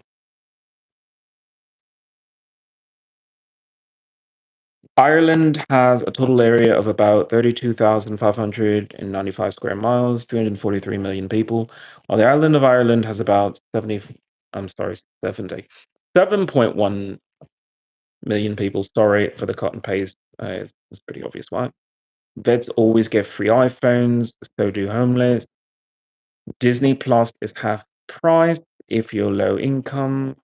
Ireland has a total area of about 32,595 square miles, 343 million people, while the island of Ireland has about 7.1 million people. Sorry for the cut and paste. It's pretty obvious why. Vets always get free iPhones, so do homeless. Disney Plus is half price if you're low income,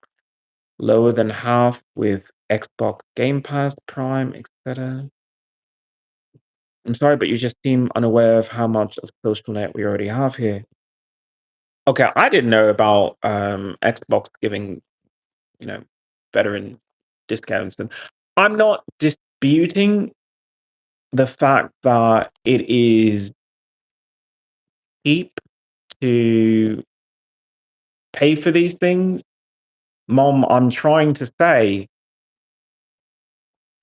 lower than half with Xbox Game Pass, Prime, etc. I'm sorry, but you just seem unaware of how much of social net we already have here. Okay, I didn't know about Xbox giving, you know, veteran discounts. And I'm not disputing the fact that it is cheap to pay for these things. Mom, I'm trying to say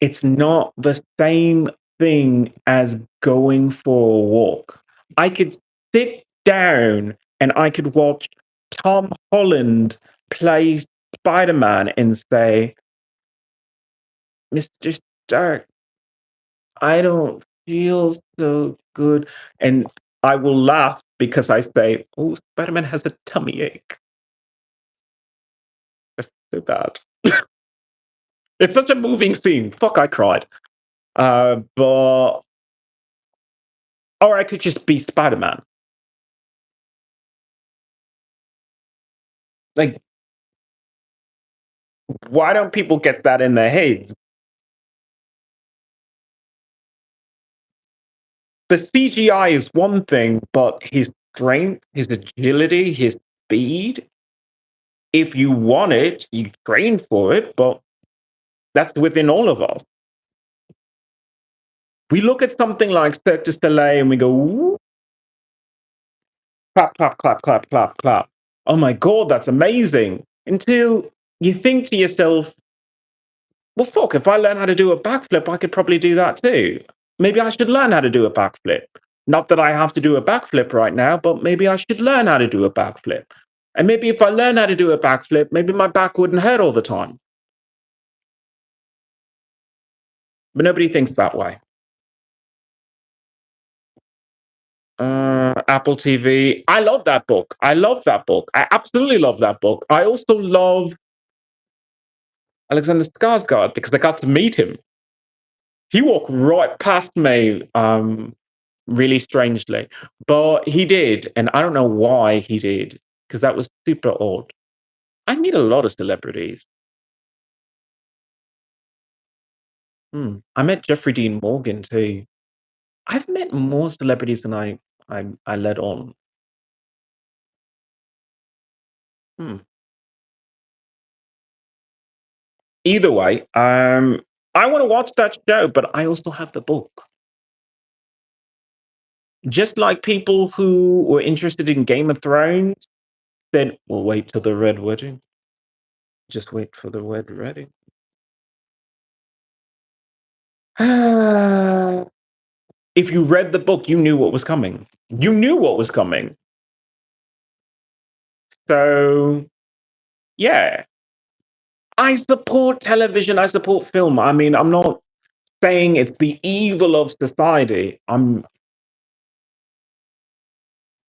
it's not the same thing as going for a walk. I could sit down and I could watch Tom Holland play Spider-Man and say, Mr. Stark, I don't feel so good. And I will laugh because I say, oh, Spider-Man has a tummy ache. That's so bad. It's such a moving scene. Fuck, I cried. But or I could just be Spider-Man. Like, why don't people get that in their heads? The CGI is one thing, but his strength, his agility, his speed, if you want it, you train for it, but that's within all of us. We look at something like Cirque du Soleil and we go, ooh, clap, clap, clap, clap, clap, clap. Oh my God, that's amazing. Until you think to yourself, well, fuck, if I learn how to do a backflip, I could probably do that too. Maybe I should learn how to do a backflip. Not that I have to do a backflip right now, but maybe I should learn how to do a backflip. And maybe if I learn how to do a backflip, maybe my back wouldn't hurt all the time. But nobody thinks that way. Apple TV. I love that book. I love that book. I absolutely love that book. I also love Alexander Skarsgård because I got to meet him. He walked right past me, really strangely, but he did, and I don't know why he did because that was super odd. I meet a lot of celebrities. I met Jeffrey Dean Morgan too. I've met more celebrities than I let on. Hmm. Either way, I want to watch that show, but I also have the book. Just like people who were interested in Game of Thrones said, "We'll wait till the Red Wedding." Just wait for the Red Wedding. If you read the book, you knew what was coming. You knew what was coming. So, yeah, I support television. I support film. I mean, I'm not saying it's the evil of society. I'm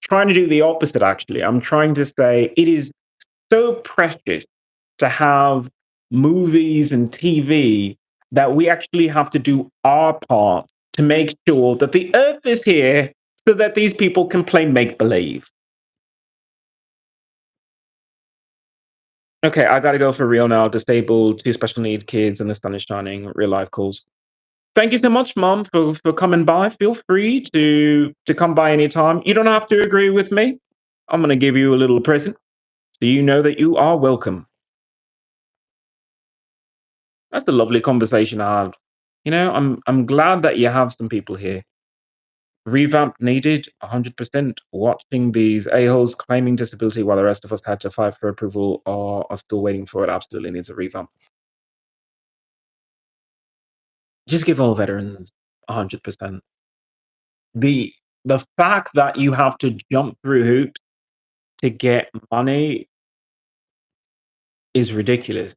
trying to do the opposite, actually. I'm trying to say it is so precious to have movies and TV that we actually have to do our part to make sure that the earth is here so that these people can play make believe. Okay, I gotta go for real now. Disabled, two special need kids, and the sun is shining. Real life calls. Thank you so much, Mom, for coming by. Feel free to come by anytime. You don't have to agree with me. I'm gonna give you a little present so you know that you are welcome. That's a lovely conversation I had. You know, I'm glad that you have some people here. Revamp needed, 100%. Watching these a-holes claiming disability while the rest of us had to fight for approval are still waiting for it. Absolutely needs a revamp. Just give all veterans 100%. The the fact that you have to jump through hoops to get money is ridiculous.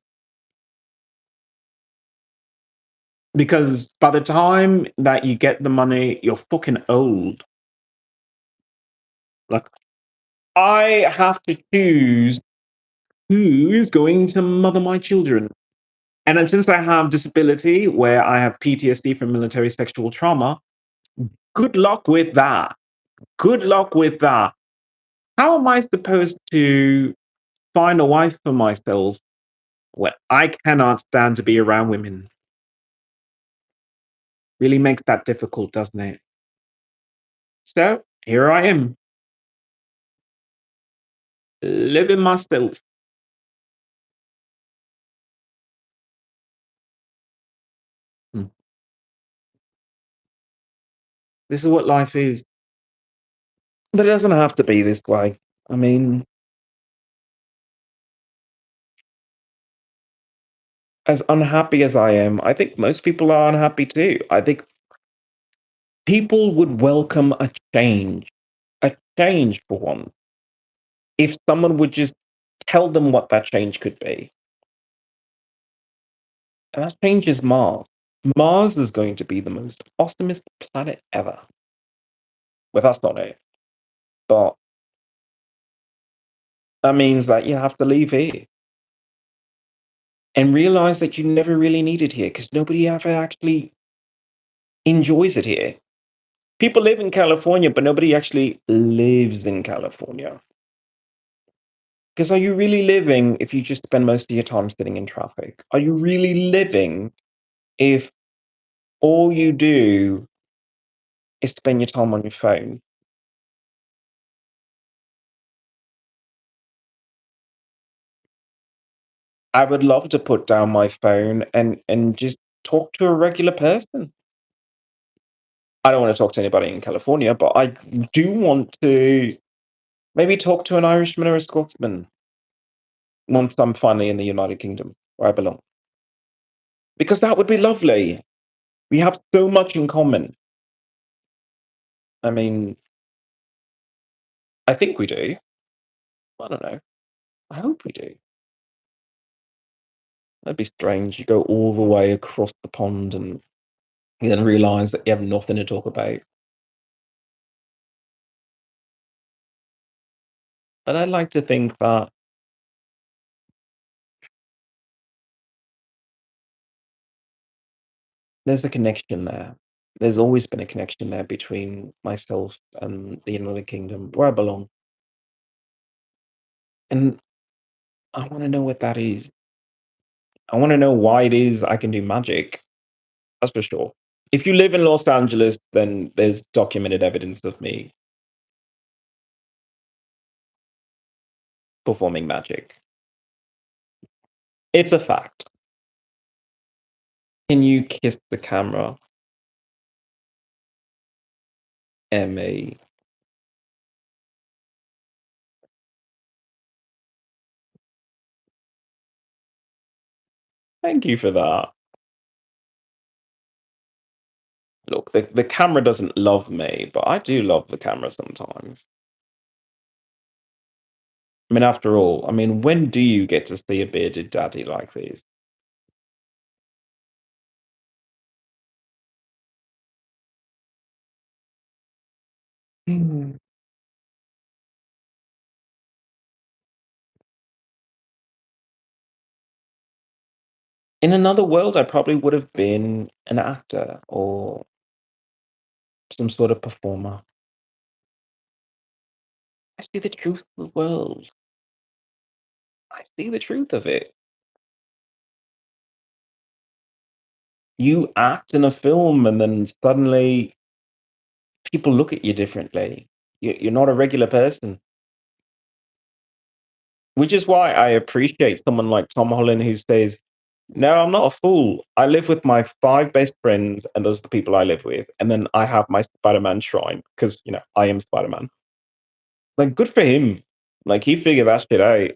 Because by the time that you get the money, you're fucking old. Like, I have to choose who is going to mother my children. And then since I have disability where I have PTSD from military sexual trauma, good luck with that. Good luck with that. How am I supposed to find a wife for myself when I cannot stand to be around women? Really makes that difficult, doesn't it? So here I am, living myself. This is what life is. But it doesn't have to be this way. I mean, as unhappy as I am, I think most people are unhappy too. I think people would welcome a change for one, if someone would just tell them what that change could be. And that change is Mars. Mars is going to be the most awesomest planet ever with us on it. But that means that you have to leave here and realize that you never really need it here because nobody ever actually enjoys it here. People live in California, but nobody actually lives in California. Because are you really living if you just spend most of your time sitting in traffic? Are you really living if all you do is spend your time on your phone? I would love to put down my phone and just talk to a regular person. I don't want to talk to anybody in California, but I do want to maybe talk to an Irishman or a Scotsman once I'm finally in the United Kingdom, where I belong. Because that would be lovely. We have so much in common. I mean, I think we do. I don't know. I hope we do. That'd be strange. You go all the way across the pond and you then realize that you have nothing to talk about. But I'd like to think that there's a connection there. There's always been a connection there between myself and the United Kingdom, where I belong. And I want to know what that is. I want to know why it is I can do magic. That's for sure. If you live in Los Angeles, then there's documented evidence of me performing magic. It's a fact. Can you kiss the camera, Emmy? Thank you for that. Look, the camera doesn't love me, but I do love the camera sometimes. I mean, after all, I mean, when do you get to see a bearded daddy like this? Mm. In another world, I probably would have been an actor or some sort of performer. I see the truth of the world. I see the truth of it. You act in a film and then suddenly people look at you differently. You're not a regular person. Which is why I appreciate someone like Tom Holland who says, "No, I'm not a fool. I live with my 5 best friends, and those are the people I live with, and then I have my Spider-Man shrine because I am Spider-Man." Like, good for him. Like, he figured that shit out.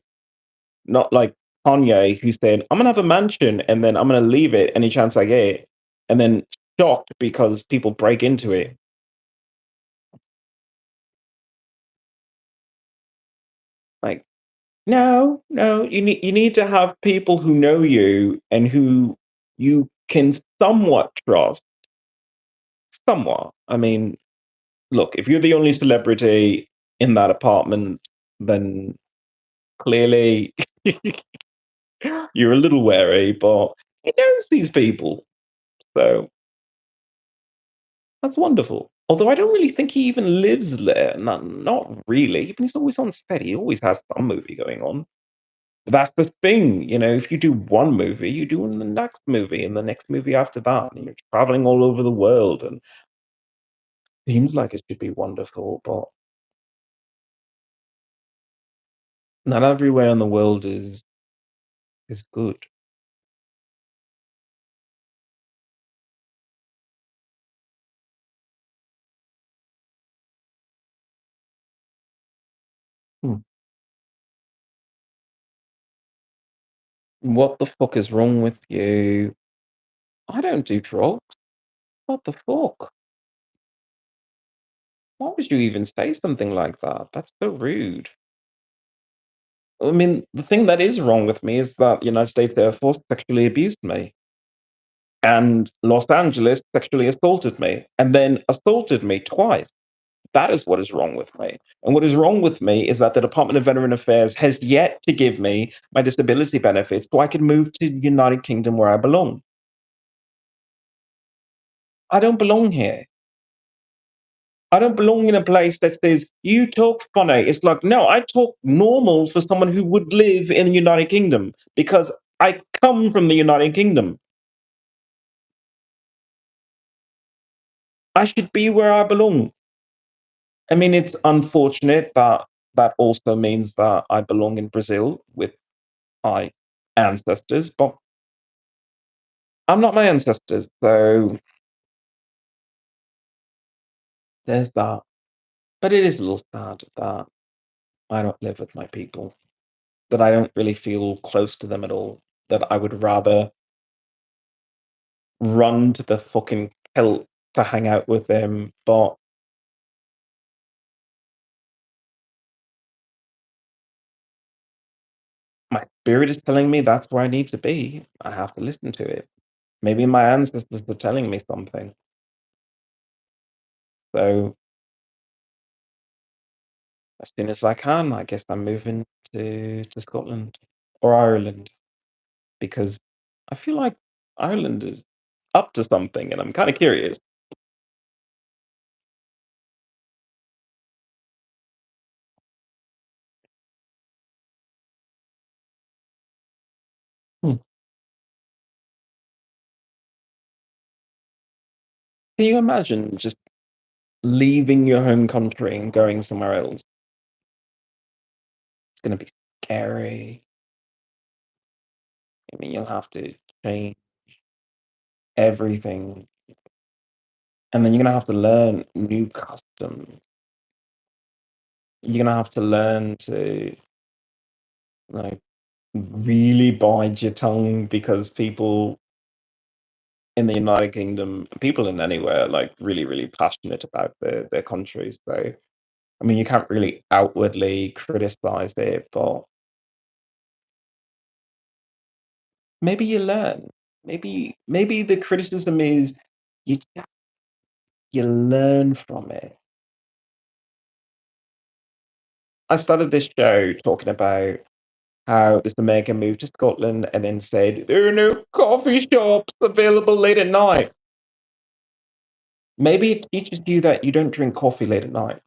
Not like Kanye who said, "I'm gonna have a mansion, and then I'm gonna leave it any chance I get," and then shocked because people break into it. Like, no, no, you need to have people who know you and who you can somewhat trust. Somewhat. I mean, look, if you're the only celebrity in that apartment, then clearly you're a little wary, but he knows these people. So that's wonderful. Although I don't really think he even lives there. Not really. But he's always on set. He always has some movie going on. But that's the thing, if you do one movie, you do in the next movie and the next movie after that. And you're traveling all over the world and seems like it should be wonderful, but not everywhere in the world is good. What the fuck is wrong with you? I don't do drugs. What the fuck? Why would you even say something like that? That's so rude. I mean, the thing that is wrong with me is that the United States Air Force sexually abused me, and Los Angeles sexually assaulted me, and then assaulted me twice. That is what is wrong with me. And what is wrong with me is that the Department of Veteran Affairs has yet to give me my disability benefits so I can move to the United Kingdom where I belong. I don't belong here. I don't belong in a place that says, you talk funny. It's like, no, I talk normal for someone who would live in the United Kingdom because I come from the United Kingdom. I should be where I belong. I mean, it's unfortunate, but that also means that I belong in Brazil with my ancestors, but I'm not my ancestors. So there's that. But it is a little sad that I don't live with my people, that I don't really feel close to them at all, that I would rather run to the fucking kilt to hang out with them. But my spirit is telling me that's where I need to be. I have to listen to it. Maybe my ancestors were telling me something. So as soon as I can, I guess I'm moving to Scotland or Ireland because I feel like Ireland is up to something, and I'm kind of curious. Hmm. Can you imagine just leaving your home country and going somewhere else? It's going to be scary. I mean, you'll have to change everything, and then you're going to have to learn new customs. You're going to have to learn to like really bide your tongue because people in the United Kingdom, people in anywhere, like really, really passionate about their countries. So, I mean, you can't really outwardly criticize it, but maybe you learn. Maybe the criticism is you you learn from it. I started this show talking about how this American moved to Scotland and then said there are no coffee shops available late at night. Maybe it teaches you that you don't drink coffee late at night.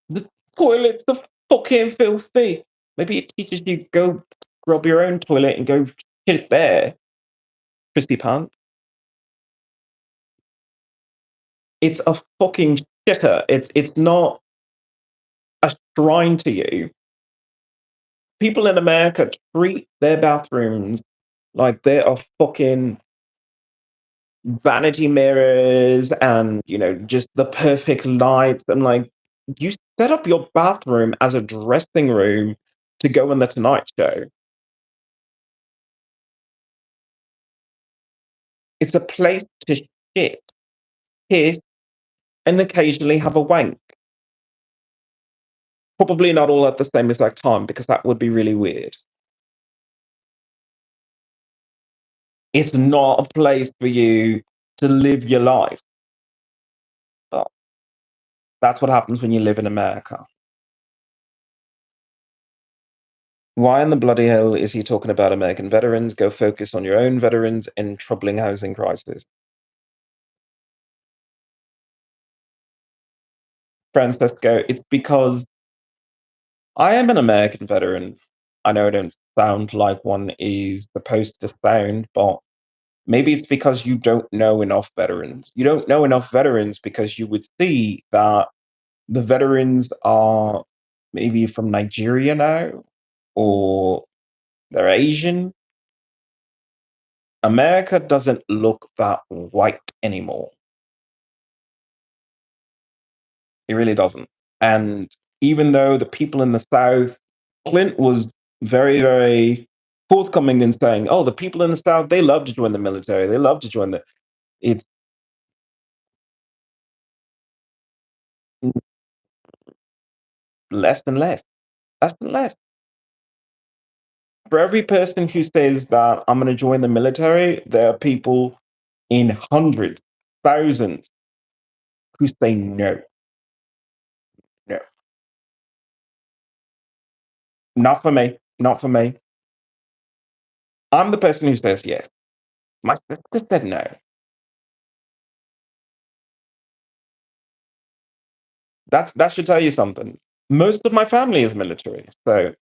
The toilets are fucking filthy. Maybe it teaches you go grab your own toilet and go shit there, prissy pants. It's a fucking shitter. It's not a shrine to you. People in America treat their bathrooms like they are fucking vanity mirrors and, just the perfect lights. And like, you set up your bathroom as a dressing room to go on the Tonight Show. It's a place to shit, piss, and occasionally have a wank. Probably not all at the same exact time because that would be really weird. It's not a place for you to live your life. But that's what happens when you live in America. Why in the bloody hell is he talking about American veterans? Go focus on your own veterans and troubling housing crisis. Francesco, it's because I am an American veteran. I know I don't sound like one is supposed to sound, but maybe it's because you don't know enough veterans. You don't know enough veterans because you would see that the veterans are maybe from Nigeria now, or they're Asian. America doesn't look that white anymore. It really doesn't. And even though the people in the South, Clint was very, very forthcoming in saying, "Oh, the people in the South, they love to join the military. They love to join the." It's less and less, less and less. For every person who says that I'm going to join the military, there are people in hundreds, thousands who say no, no, not for me, not for me. I'm the person who says yes. My sister said no. That should tell you something. Most of my family is military, so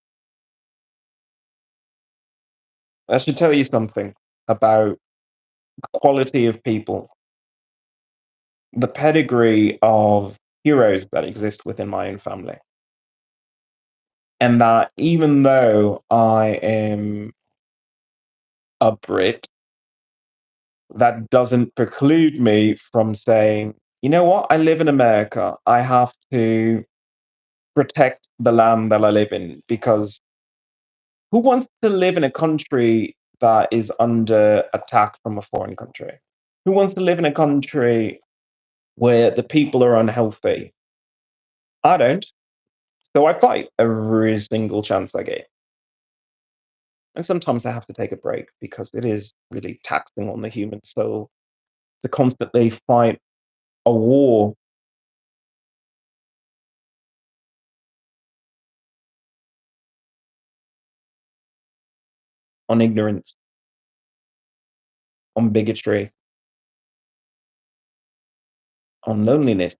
that should tell you something about the quality of people, the pedigree of heroes that exist within my own family. And that even though I am a Brit, that doesn't preclude me from saying, you know what, I live in America. I have to protect the land that I live in because who wants to live in a country that is under attack from a foreign country? Who wants to live in a country where the people are unhealthy? I don't. So I fight every single chance I get. And sometimes I have to take a break because it is really taxing on the human soul to constantly fight a war on ignorance, on bigotry, on loneliness.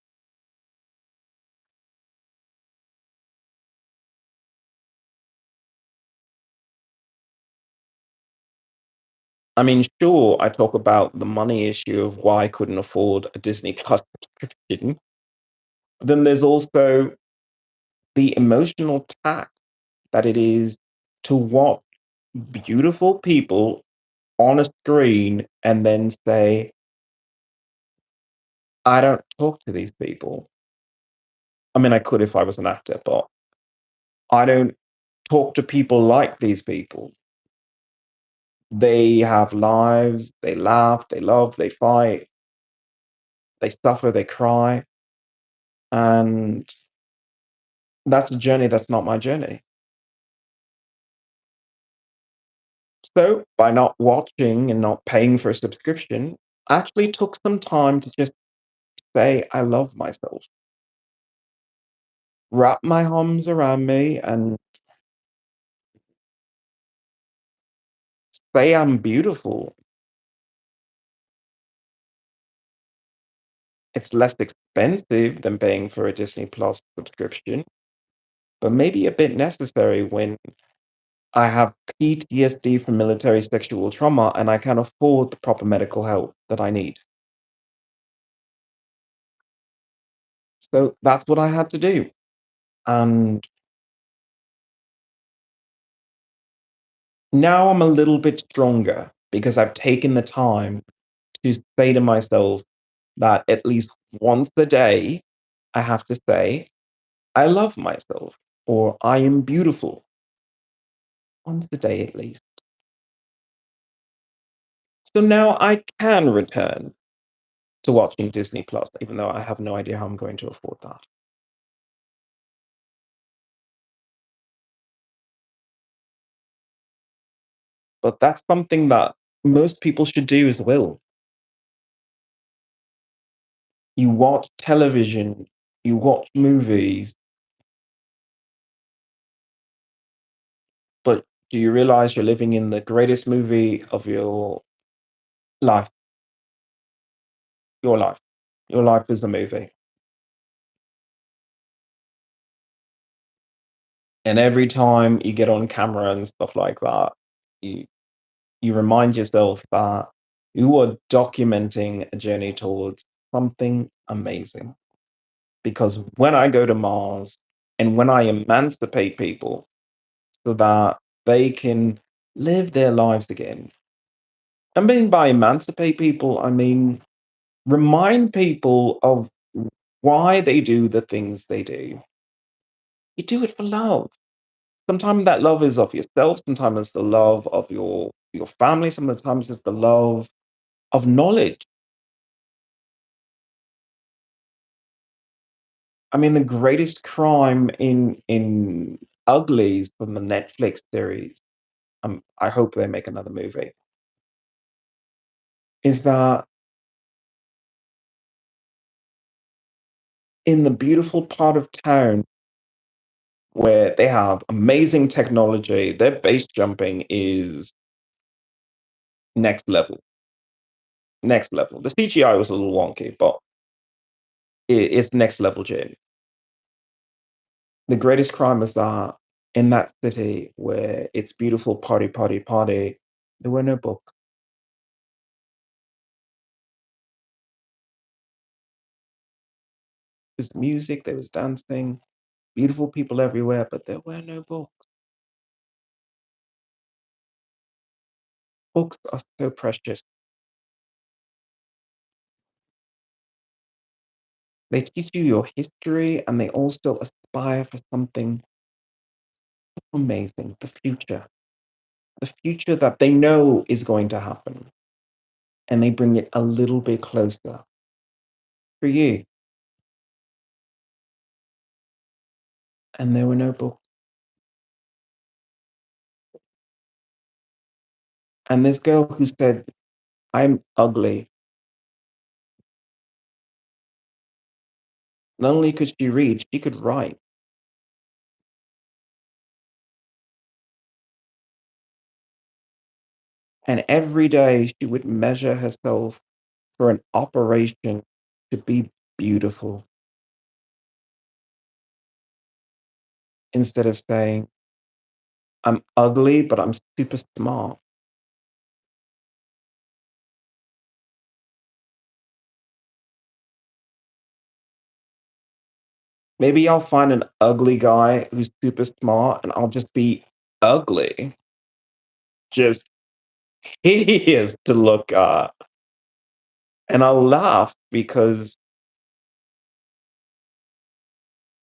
I mean, sure, I talk about the money issue of why I couldn't afford a Disney Plus subscription. But then there's also the emotional tax that it is to watch beautiful people on a screen and then say, I don't talk to these people. I mean, I could if I was an actor, but I don't talk to people like these people. They have lives, they laugh, they love, they fight, they suffer, they cry. And that's a journey that's not my journey. So by not watching and not paying for a subscription, I actually took some time to just say, I love myself, wrap my arms around me and say I'm beautiful. It's less expensive than paying for a Disney Plus subscription, but maybe a bit necessary when I have PTSD from military sexual trauma and I can't afford the proper medical help that I need. So that's what I had to do. And now I'm a little bit stronger because I've taken the time to say to myself that at least once a day, I have to say, I love myself or I am beautiful once a day at least. So now I can return to watching Disney Plus, even though I have no idea how I'm going to afford that. But that's something that most people should do as well. You watch television, you watch movies, but do you realize you're living in the greatest movie of your life? Your life. Your life is a movie. And every time you get on camera and stuff like that, you you remind yourself that you are documenting a journey towards something amazing. Because when I go to Mars and when I emancipate people so that they can live their lives again, I mean, by emancipate people, I mean remind people of why they do the things they do. You do it for love. sometimes that love is of yourself, sometimes it's the love of your family, sometimes it's the love of knowledge. I mean, the greatest crime in Uglies from the Netflix series, I hope they make another movie, is that in the beautiful part of town where they have amazing technology, their base jumping is next level. Next level. The CGI was a little wonky, but it's next level Jim. The greatest crime is that in that city where it's beautiful party, party, party, there were no books. There was music, there was dancing, beautiful people everywhere, but there were no books. Books are so precious. They teach you your history and they also aspire for something amazing, the future. The future that they know is going to happen. And they bring it a little bit closer for you. And there were no books. And this girl who said, I'm ugly. Not only could she read, she could write. And every day she would measure herself for an operation to be beautiful instead of saying, I'm ugly, but I'm super smart. Maybe I'll find an ugly guy who's super smart and I'll just be ugly, just hideous to look at. And I'll laugh because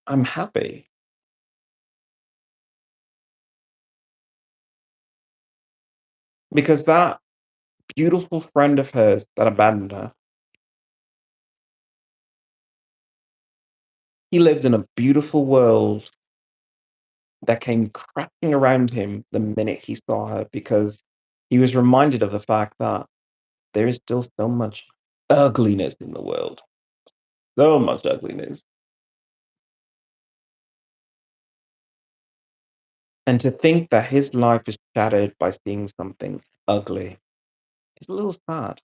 I'm happy. Because that beautiful friend of hers that abandoned her, he lived in a beautiful world that came crashing around him the minute he saw her because he was reminded of the fact that there is still so much ugliness in the world. So much ugliness. And to think that his life is shattered by seeing something ugly is a little sad.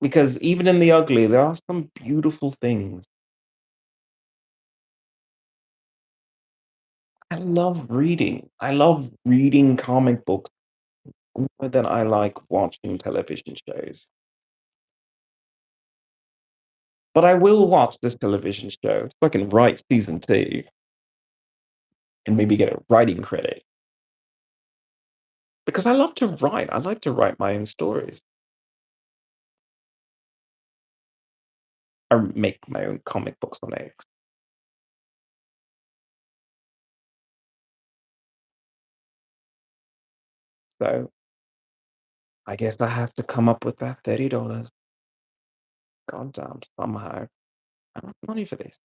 Because even in the ugly, there are some beautiful things. I love reading. I love reading comic books more than I like watching television shows. But I will watch this television show so I can write season 2 and maybe get a writing credit. Because I love to write. I like to write my own stories. I make my own comic books on X. So I guess I have to come up with that $30. Goddamn, somehow. I don't have money for this.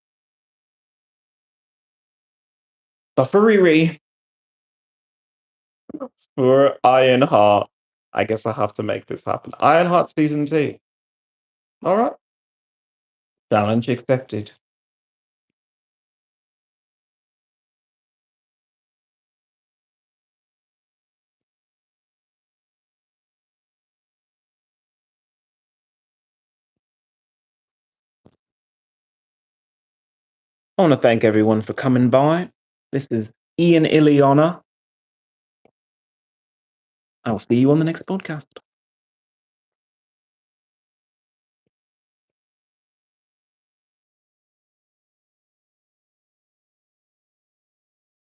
But for Riri, for Ironheart, I guess I have to make this happen. Ironheart season 2. All right. Challenge accepted. I want to thank everyone for coming by. This is XIlyana. I will see you on the next podcast.